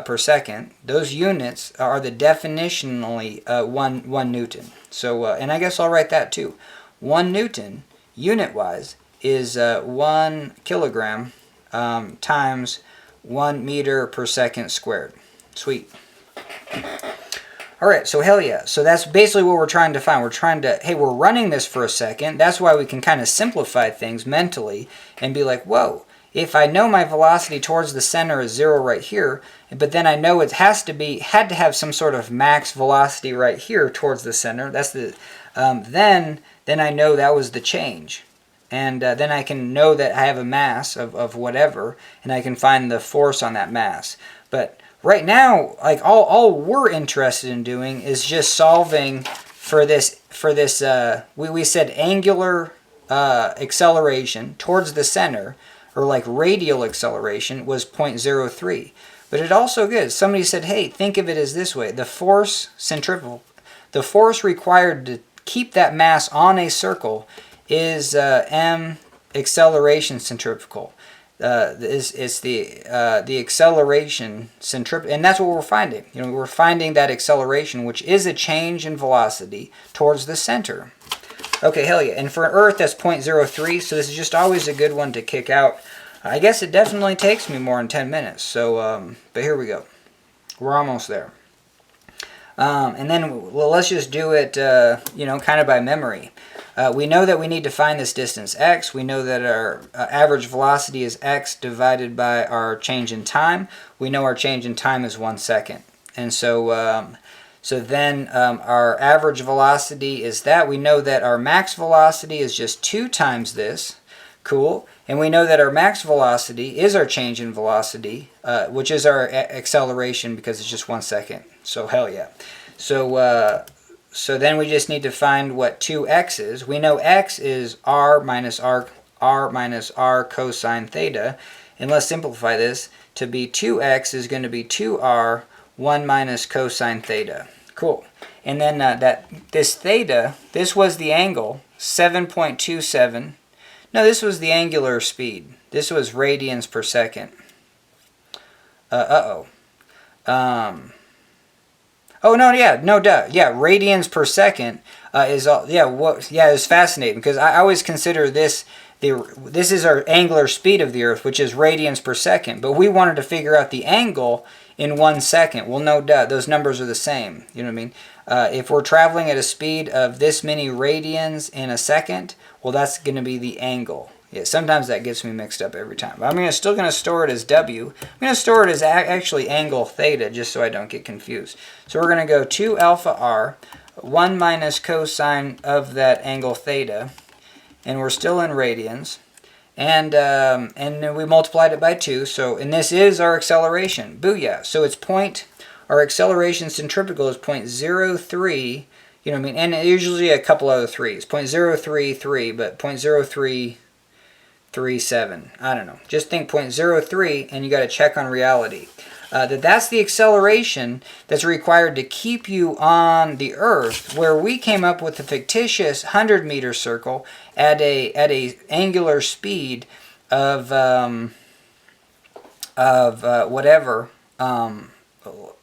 per second, those units are the definitionally 1 Newton. So, and I guess I'll write that too. 1 Newton, unit-wise, is 1 kilogram times 1 meter per second squared. Sweet. All right, so hell yeah. So that's basically what we're trying to find. We're trying to, hey, we're running this for a second. That's why we can kind of simplify things mentally and be like, whoa, if I know my velocity towards the center is 0 right here, but then I know it had to have some sort of max velocity right here towards the center. That's the, then I know that was the change. And then I can know that I have a mass of whatever, and I can find the force on that mass. But right now, like all we're interested in doing is just solving for this. We said angular acceleration towards the center, or like radial acceleration, was 0.03. But it also good. Somebody said, hey, think of it as this way: the force centrifugal, the force required to keep that mass on a circle is m acceleration centrifugal. It's the acceleration centrifugal, and that's what we're finding. You know, we're finding that acceleration, which is a change in velocity towards the center. Okay, hell yeah. And for Earth, that's 0.03, so this is just always a good one to kick out. I guess it definitely takes me more than 10 minutes, so, but here we go. We're almost there. And then, well, let's just do it, you know, kind of by memory. We know that we need to find this distance x. We know that our average velocity is x divided by our change in time. We know our change in time is 1 second. And so, then our average velocity is that. We know that our max velocity is just 2 times this. Cool. And we know that our max velocity is our change in velocity, which is our acceleration because it's just 1 second. So hell yeah. So then we just need to find what 2x is. We know x is r minus r cosine theta. And let's simplify this to be 2x is going to be 2r 1 minus cosine theta. Cool. And then this theta, this was the angle, 7.27. No, this was the angular speed. This was radians per second. Oh no, yeah, no duh. Yeah, radians per second is all. Yeah, it's fascinating because I always consider this this is our angular speed of the Earth, which is radians per second. But we wanted to figure out the angle in 1 second. Well, no duh, those numbers are the same. You know what I mean? If we're traveling at a speed of this many radians in a second, well, that's going to be the angle. Yeah, sometimes that gets me mixed up every time. But I'm still going to store it as W. I'm going to store it as actually angle theta just so I don't get confused. So we're going to go 2 alpha r, 1 minus cosine of that angle theta, and we're still in radians. And we multiplied it by 2. So, and this is our acceleration. Booyah. So it's our acceleration centrifugal is 0.03. You know what I mean? And usually a couple other 3s. 0.033, but 0.0337. I don't know. Just think 0.03 and you got to check on reality. That's the acceleration that's required to keep you on the Earth, where we came up with a fictitious 100-meter circle at a angular speed of whatever,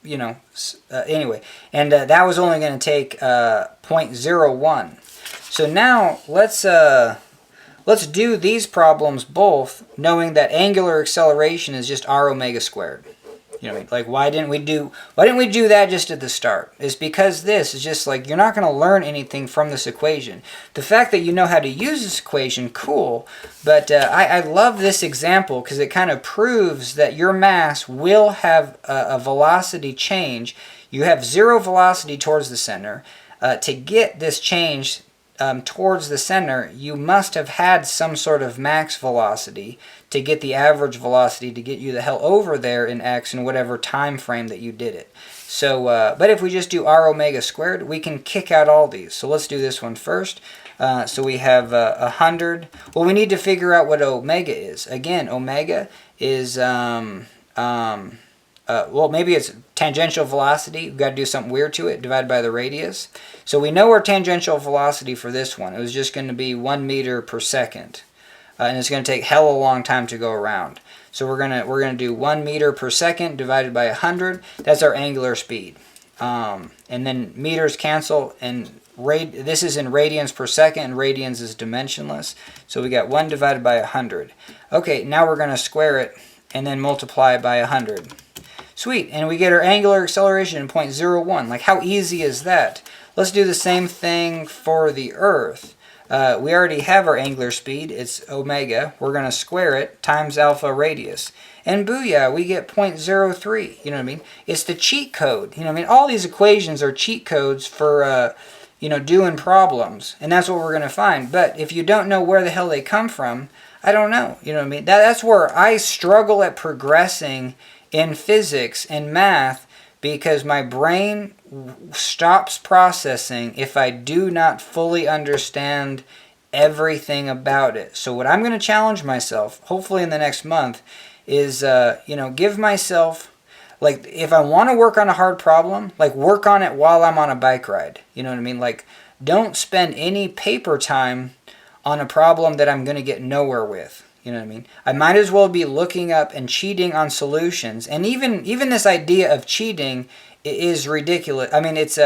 you know, anyway, and that was only going to take 0.01. So now let's do these problems both, knowing that angular acceleration is just r omega squared. You know, like why didn't we do that just at the start? It's because this is just like you're not going to learn anything from this equation. The fact that you know how to use this equation, cool. But I love this example because it kind of proves that your mass will have a velocity change. You have 0 velocity towards the center. To get this change towards the center, you must have had some sort of max velocity to get the average velocity to get you the hell over there in x in whatever time frame that you did it. So, but if we just do r omega squared, we can kick out all these. So let's do this one first. So we have 100. Well, we need to figure out what omega is. Again, omega is well, maybe it's tangential velocity. We've got to do something weird to it, divided by the radius. So we know our tangential velocity for this one. It was just going to be 1 meter per second. and it's going to take hella long time to go around. So we're gonna do 1 meter per second divided by 100. That's our angular speed. And then meters cancel, and this is in radians per second, and radians is dimensionless. So we got 1 divided by 100. Okay, now we're going to square it and then multiply it by 100. Sweet, and we get our angular acceleration in 0.01. Like, how easy is that? Let's do the same thing for the Earth. We already have our angular speed. It's omega. We're going to square it times alpha radius. And booyah, we get 0.03. You know what I mean? It's the cheat code. You know what I mean? All these equations are cheat codes for, doing problems. And that's what we're going to find. But if you don't know where the hell they come from, I don't know. You know what I mean? That's where I struggle at progressing in physics and math, because my brain stops processing if I do not fully understand everything about it. So what I'm going to challenge myself, hopefully in the next month, is, give myself, like, if I want to work on a hard problem, like, work on it while I'm on a bike ride. You know what I mean? Like, don't spend any paper time on a problem that I'm going to get nowhere with. You know what I mean? I might as well be looking up and cheating on solutions. And even this idea of cheating is ridiculous. I mean, it's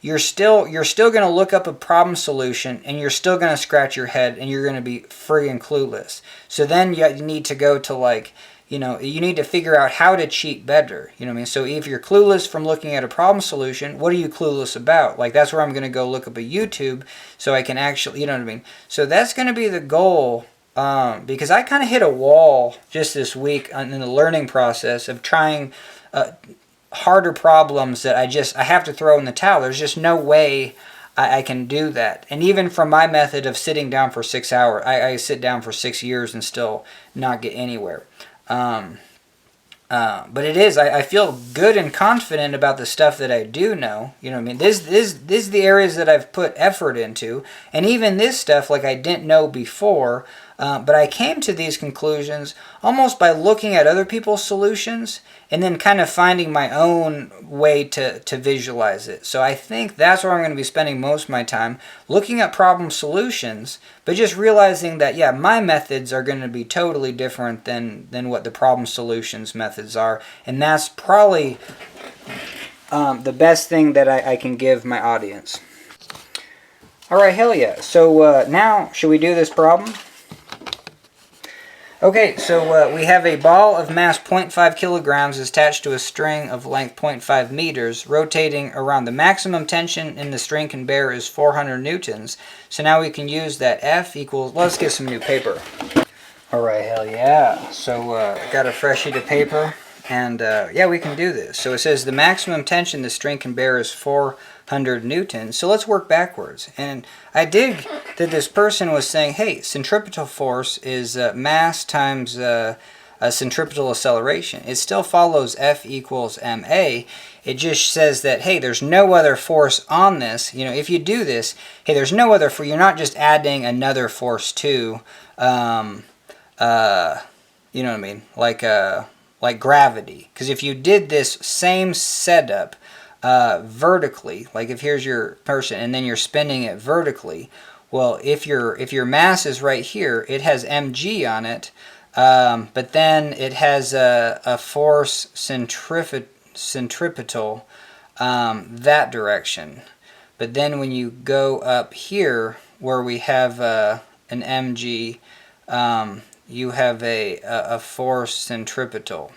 you're still going to look up a problem solution, and you're still going to scratch your head, and you're going to be friggin' clueless. So then you need to go to, you need to figure out how to cheat better. You know what I mean? So if you're clueless from looking at a problem solution, what are you clueless about? Like, that's where I'm going to go look up a YouTube so I can actually, you know what I mean? So that's going to be the goal. Because I kind of hit a wall just this week in the learning process of trying harder problems that I have to throw in the towel. There's just no way I can do that. And even from my method of sitting down for 6 hours, I sit down for 6 years and still not get anywhere. But it is, I feel good and confident about the stuff that I do know. You know what I mean? This is the areas that I've put effort into. And even this stuff, like, I didn't know before. But I came to these conclusions almost by looking at other people's solutions and then kind of finding my own way to visualize it. So I think that's where I'm going to be spending most of my time, looking at problem solutions, but just realizing that, yeah, my methods are going to be totally different than what the problem solutions methods are. And that's probably the best thing that I can give my audience. All right, hell yeah. So now, should we do this problem? Okay, so we have a ball of mass 0.5 kilograms attached to a string of length 0.5 meters, rotating around. The maximum tension in the string can bear is 400 newtons. So now we can use that F equals, let's get some new paper. Alright, hell yeah. So got a fresh sheet of paper, and yeah, we can do this. So it says the maximum tension the string can bear is 400 newtons. So let's work backwards. And I dig that this person was saying, hey, centripetal force is mass times a centripetal acceleration. It still follows F equals ma. It just says that, hey, there's no other force on this. You know, if you do this, hey, there's no other force. You're not just adding another force to, you know what I mean, like gravity. Because if you did this same setup vertically, like if here's your person and then you're spinning it vertically, well, if your mass is right here, it has mg on it, but then it has a force centripetal that direction. But then when you go up here where we have an mg, you have a force centripetal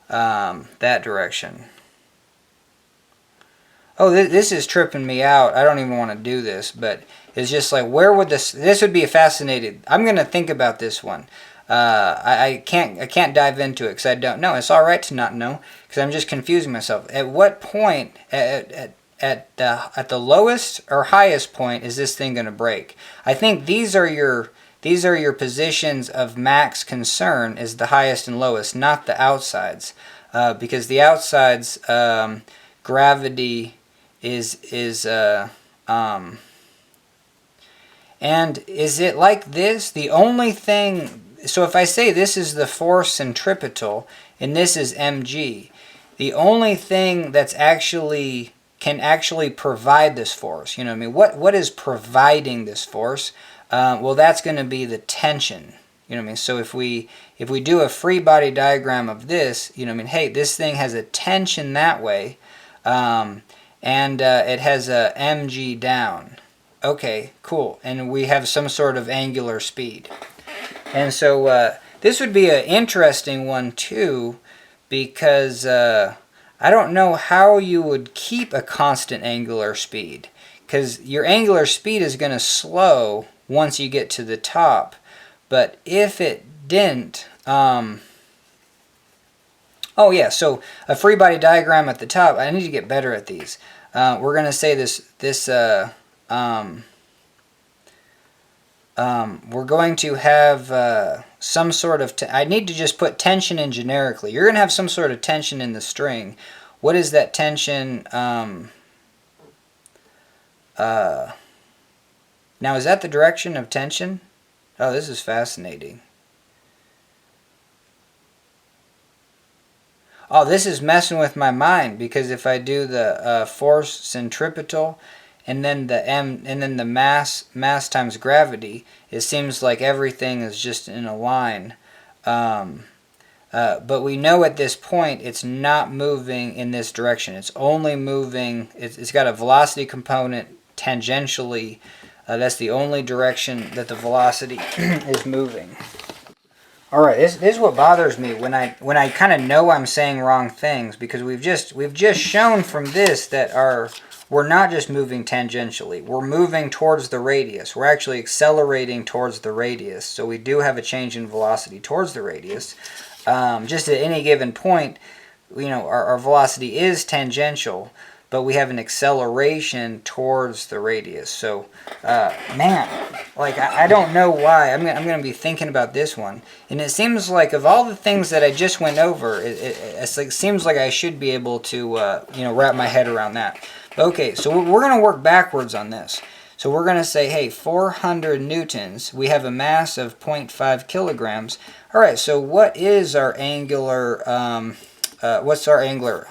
that direction. Oh, this is tripping me out. I don't even want to do this, but it's just like, where would this would be fascinating. I'm going to think about this one. I can't dive into it because I don't know. It's all right to not know because I'm just confusing myself. At what point, at the lowest or highest point, is this thing going to break? I think these are your positions of max concern, is the highest and lowest, not the outsides, because the outsides, gravity is and is it like this? The only thing, so if I say this is the force centripetal and this is mg, the only thing that's can actually provide this force, you know what I mean? What is providing this force? well, that's going to be the tension. You know what I mean? So if we do a free body diagram of this, you know what I mean? Hey, this thing has a tension that way, and it has a mg down. Okay, cool. And we have some sort of angular speed. And so this would be an interesting one too, because I don't know how you would keep a constant angular speed, because your angular speed is going to slow once you get to the top. But if it didn't, oh yeah, so a free body diagram at the top, I need to get better at these. We're going to say we're going to have some sort of, I need to just put tension in generically. You're going to have some sort of tension in the string. What is that tension? Now, is that the direction of tension? Oh, this is fascinating. Oh, this is messing with my mind, because if I do the force centripetal and then the m and then the mass times gravity, it seems like everything is just in a line. But we know at this point it's not moving in this direction. It's only moving. It's got a velocity component tangentially. That's the only direction that the velocity is moving. All right, this is what bothers me when I kind of know I'm saying wrong things, because we've just shown from this that we're not just moving tangentially. We're moving towards the radius. We're actually accelerating towards the radius. So we do have a change in velocity towards the radius. Just at any given point, you know, our velocity is tangential, but we have an acceleration towards the radius. So, man, like I don't know why. I'm gonna be thinking about this one, and it seems like of all the things that I just went over, it seems like I should be able to you know, wrap my head around that. Okay, so we're gonna work backwards on this. So we're gonna say, hey, 400 newtons. We have a mass of 0.5 kilograms. All right. So what is our angular? What's our angular?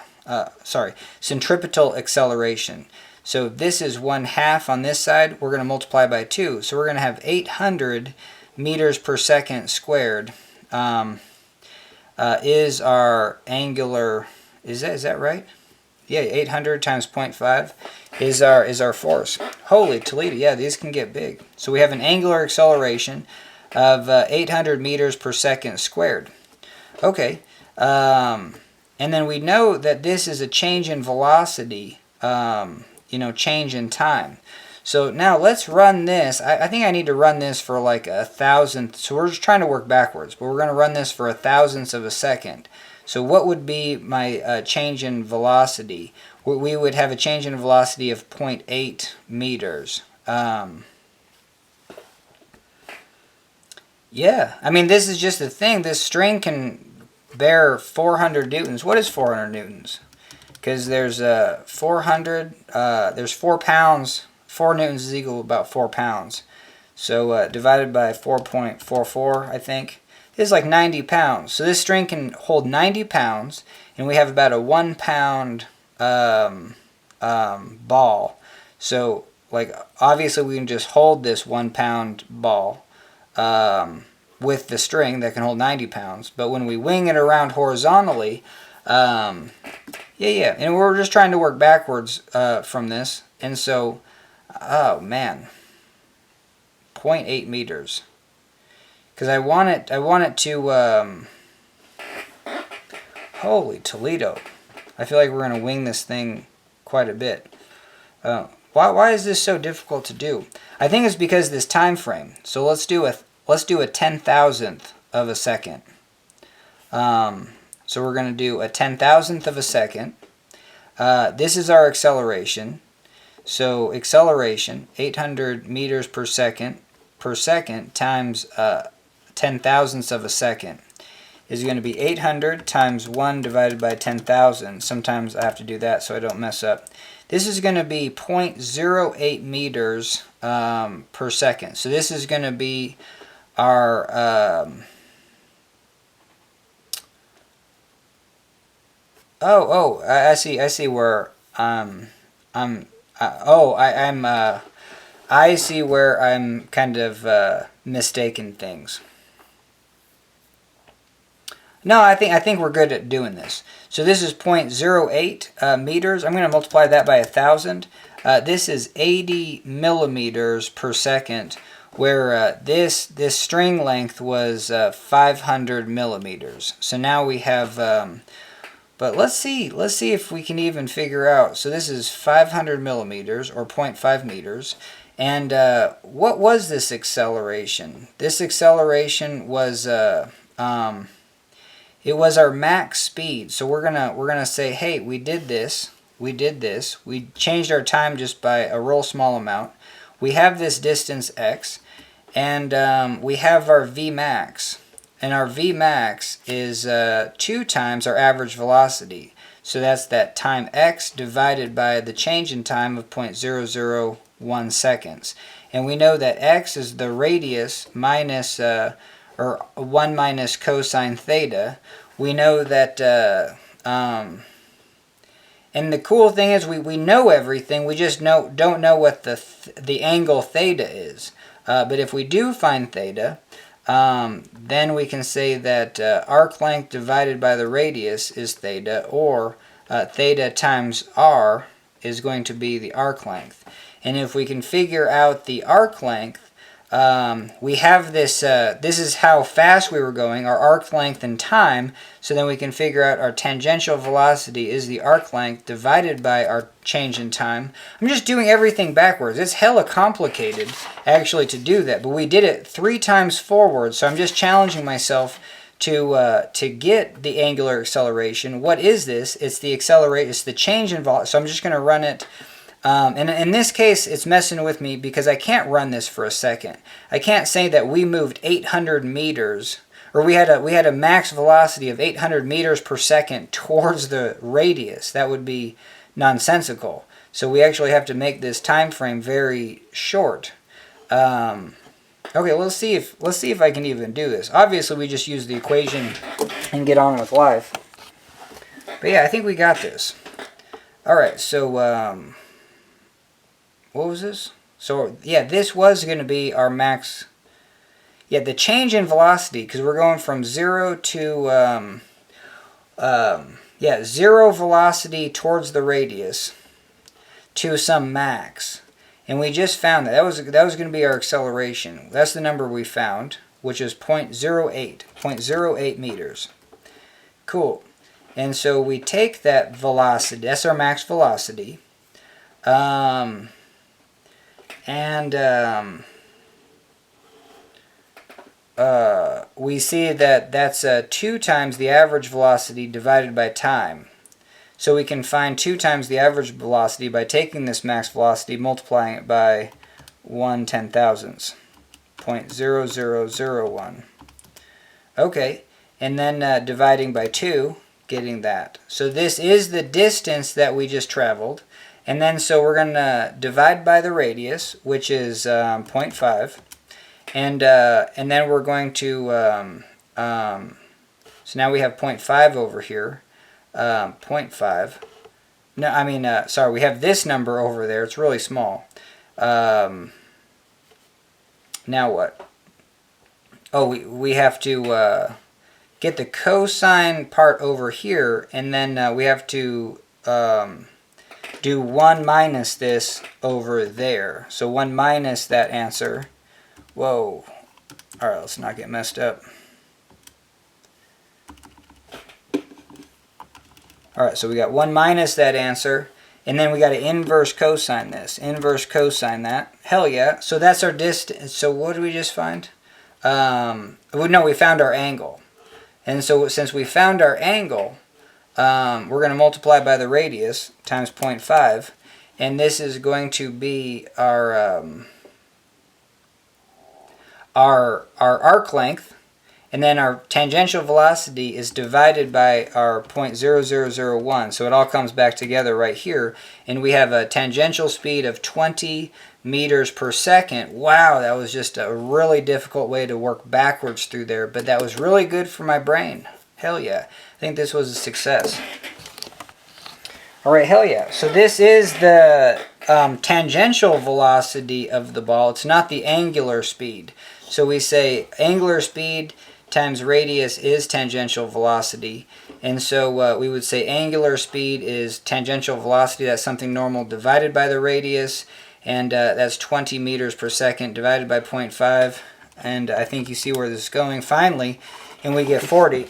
Centripetal acceleration. So this is 1/2 on this side. We're going to multiply by 2. So we're going to have 800 meters per second squared is our angular. Is that right? Yeah, 800 times 0.5 is our force. Holy Toledo! Yeah, these can get big. So we have an angular acceleration of 800 meters per second squared. Okay. And then we know that this is a change in velocity, you know, change in time. So now let's run this. I think I need to run this for like 1,000th. So we're just trying to work backwards, but we're going to run this for 1,000th of a second. So what would be my change in velocity? We would have a change in velocity of 0.8 meters. Yeah, I mean, this is just the thing. This string can bear 400 newtons. What is 400 newtons? Because there's 400, there's 4 pounds. 4 newtons is equal to about 4 pounds. So divided by 4.44, I think, is like 90 pounds. So this string can hold 90 pounds, and we have about a 1 pound ball. So, like, obviously we can just hold this 1 pound ball with the string that can hold 90 pounds. But when we wing it around horizontally, and we're just trying to work backwards from this. And so, oh man, 0.8 meters. Because I want it to, holy Toledo. I feel like we're going to wing this thing quite a bit. Why is this so difficult to do? I think it's because of this time frame. So let's do a 10,000th of a second. So we're going to do a 10,000th of a second. This is our acceleration. So acceleration, 800 meters per second times 10,000ths of a second is going to be 800 times 1 divided by 10,000. Sometimes I have to do that so I don't mess up. This is going to be 0.08 meters per second. So this is going to be our I see where I'm I see where I'm kind of mistaken things. No, I think we're good at doing this. So this is 0.08 meters. I'm going to multiply that by 1,000. This is 80 millimeters per second, where this string length was 500 millimeters. So now we have, but let's see if we can even figure out. So this is 500 millimeters, or 0.5 meters. And what was this acceleration? This acceleration was it was our max speed. So we're gonna say, hey, we did this. We changed our time just by a real small amount. We have this distance x, and we have our Vmax. And our Vmax is 2 times our average velocity. So that's that time x divided by the change in time of 0.001 seconds. And we know that x is the radius minus, or 1 minus cosine theta. We know that, and the cool thing is we know everything, we just don't know what the angle theta is. But if we do find theta, then we can say that arc length divided by the radius is theta, or theta times r is going to be the arc length. And if we can figure out the arc length, we have this, this is how fast we were going, our arc length and time, so then we can figure out our tangential velocity is the arc length divided by our change in time. I'm just doing everything backwards. It's hella complicated, actually, to do that, but we did it 3 times forward, so I'm just challenging myself to get the angular acceleration. What is this? It's the acceleration, it's the change in velocity, so I'm just going to run it. And in this case, it's messing with me because I can't run this for a second. I can't say that we moved 800 meters, or we had a max velocity of 800 meters per second towards the radius. That would be nonsensical. So we actually have to make this time frame very short. Okay, let's see if I can even do this. Obviously, we just use the equation and get on with life. But yeah, I think we got this. All right, so what was this? So yeah, this was going to be our max. Yeah, the change in velocity, because we're going from 0 to 0 velocity towards the radius to some max, and we just found that that was going to be our acceleration. That's the number we found, which is 0.08 meters. Cool. And so we take that velocity. That's our max velocity. We see that that's 2 times the average velocity divided by time. So we can find 2 times the average velocity by taking this max velocity, multiplying it by 1/10,000, 0.0001. Okay, and then dividing by 2, getting that. So this is the distance that we just traveled. And then so we're going to divide by the radius, which is 0.5. And then we're going to, so now we have 0.5 over here. 0.5. No, I mean, sorry, we have this number over there. It's really small. Now what? Oh, we have to get the cosine part over here, and then we have to do 1 minus this over there. So 1 minus that answer. Whoa. Alright, let's not get messed up. Alright, so we got 1 minus that answer, and then we got to inverse cosine this. Inverse cosine that. Hell yeah. So that's our distance. So what did we just find? No, we found our angle. And so since we found our angle, we're going to multiply by the radius times 0.5, and this is going to be our arc length, and then our tangential velocity is divided by our 0.0001, so it all comes back together right here, and we have a tangential speed of 20 meters per second. Wow, that was just a really difficult way to work backwards through there, but that was really good for my brain. Hell yeah. I think this was a success. Alright, hell yeah. So this is the tangential velocity of the ball. It's not the angular speed. So we say angular speed times radius is tangential velocity. And so we would say angular speed is tangential velocity. That's something normal divided by the radius. And that's 20 meters per second divided by 0.5. And I think you see where this is going finally. And we get 40.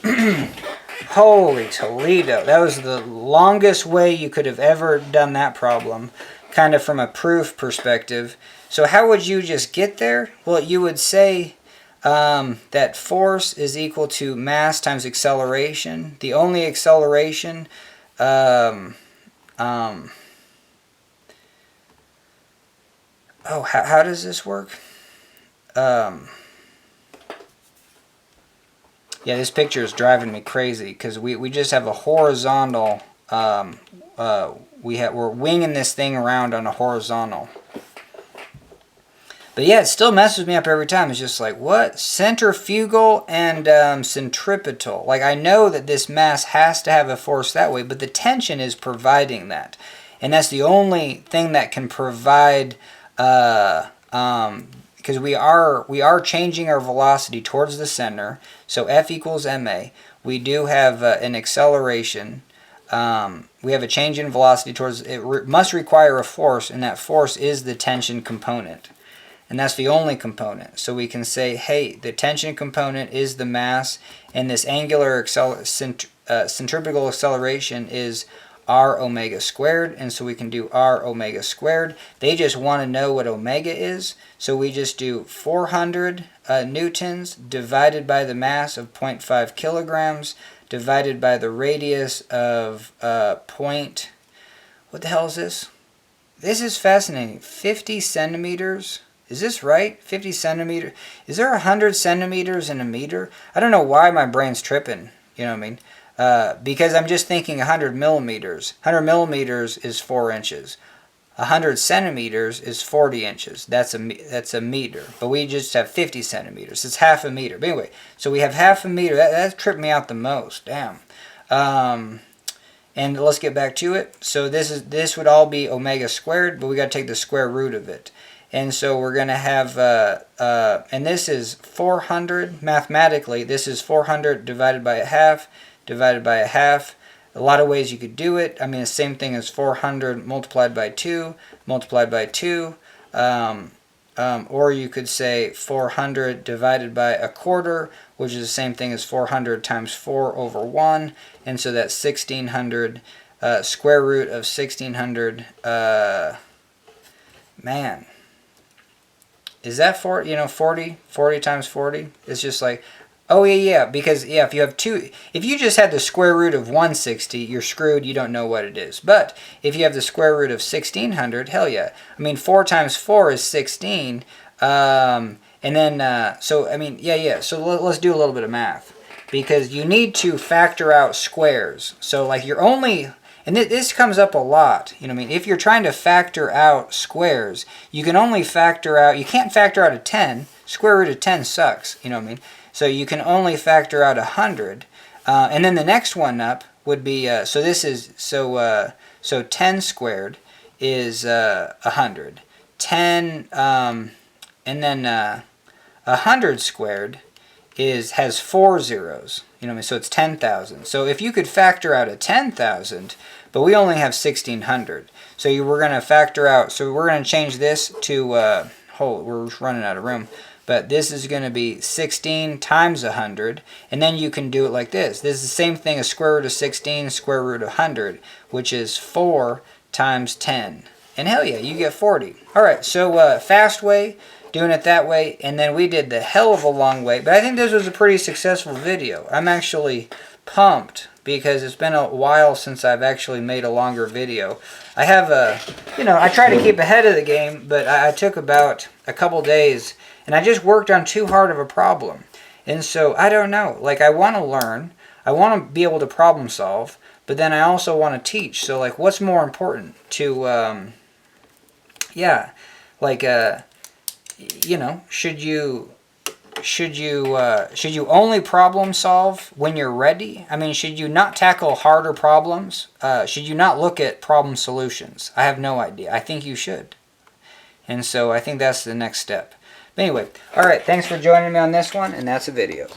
Holy Toledo. That was the longest way you could have ever done that problem, kind of from a proof perspective. So how would you just get there? Well, you would say that force is equal to mass times acceleration. The only acceleration, oh, how does this work? Yeah, this picture is driving me crazy because we just have a horizontal, we're winging this thing around on a horizontal. But yeah, it still messes me up every time. It's just like, what? Centrifugal and centripetal. Like, I know that this mass has to have a force that way, but the tension is providing that. And that's the only thing that can provide, because we are changing our velocity towards the center. So F equals ma. We do have an acceleration. We have a change in velocity towards it. Must require a force, and that force is the tension component. And that's the only component. So we can say, hey, the tension component is the mass, and this angular centripetal acceleration is r omega squared, and so we can do r omega squared. They just want to know what omega is, so we just do 400 newtons divided by the mass of 0.5 kilograms divided by the radius of what the hell is this? This is fascinating. 50 centimeters. Is this right? 50 centimeters. Is there 100 centimeters in a meter? I don't know why my brain's tripping. You know what I mean? Because I'm just thinking 100 millimeters. 100 millimeters is 4 inches. 100 centimeters is 40 inches. That's a meter. But we just have 50 centimeters. It's half a meter. But anyway, so we have half a meter. That tripped me out the most. Damn. And let's get back to it. So this would all be omega squared, but we got to take the square root of it. And so we're going to have, and this is 400, mathematically, this is 400 divided by a half, divided by a half. A lot of ways you could do it. I mean, the same thing as 400 multiplied by 2, multiplied by 2. Or you could say 400 divided by a quarter, which is the same thing as 400 times 4 over 1. And so that's 1600, square root of 1600, man. Is that 40, 40 times 40? It's just like, oh yeah, because if you have if you just had the square root of 160, you're screwed, you don't know what it is. But if you have the square root of 1600, hell yeah. I mean, 4 times 4 is 16, and then, so, I mean, yeah, so let's do a little bit of math. Because you need to factor out squares. So, like, you're only... And this comes up a lot, you know what I mean? If you're trying to factor out squares, you can only factor out, you can't factor out a 10. Square root of 10 sucks, you know what I mean? So you can only factor out 100. And then the next one up would be, so 10 squared is 100. 10, and then 100 squared has 4 zeros. You know what I mean? So it's 10,000. So if you could factor out a 10,000, but we only have 1,600. So we're going to factor out, so we're going to change this to, we're running out of room. But this is going to be 16 times 100. And then you can do it like this. This is the same thing as square root of 16, square root of 100, which is 4 times 10. And hell yeah, you get 40. All right, so fast way, doing it that way, and then we did the hell of a long way. But I think this was a pretty successful video. I'm actually pumped because it's been a while since I've actually made a longer video. I have I try to keep ahead of the game, but I took about a couple days, and I just worked on too hard of a problem. And so, I don't know, like, I want to learn, I want to be able to problem solve, but then I also want to teach. So, like, what's more important to, should you should you only problem solve when you're ready? I mean, should you not tackle harder problems? Should you not look at problem solutions? I have no idea. I think you should. And so I think that's the next step. But anyway, all right, thanks for joining me on this one, and that's a video.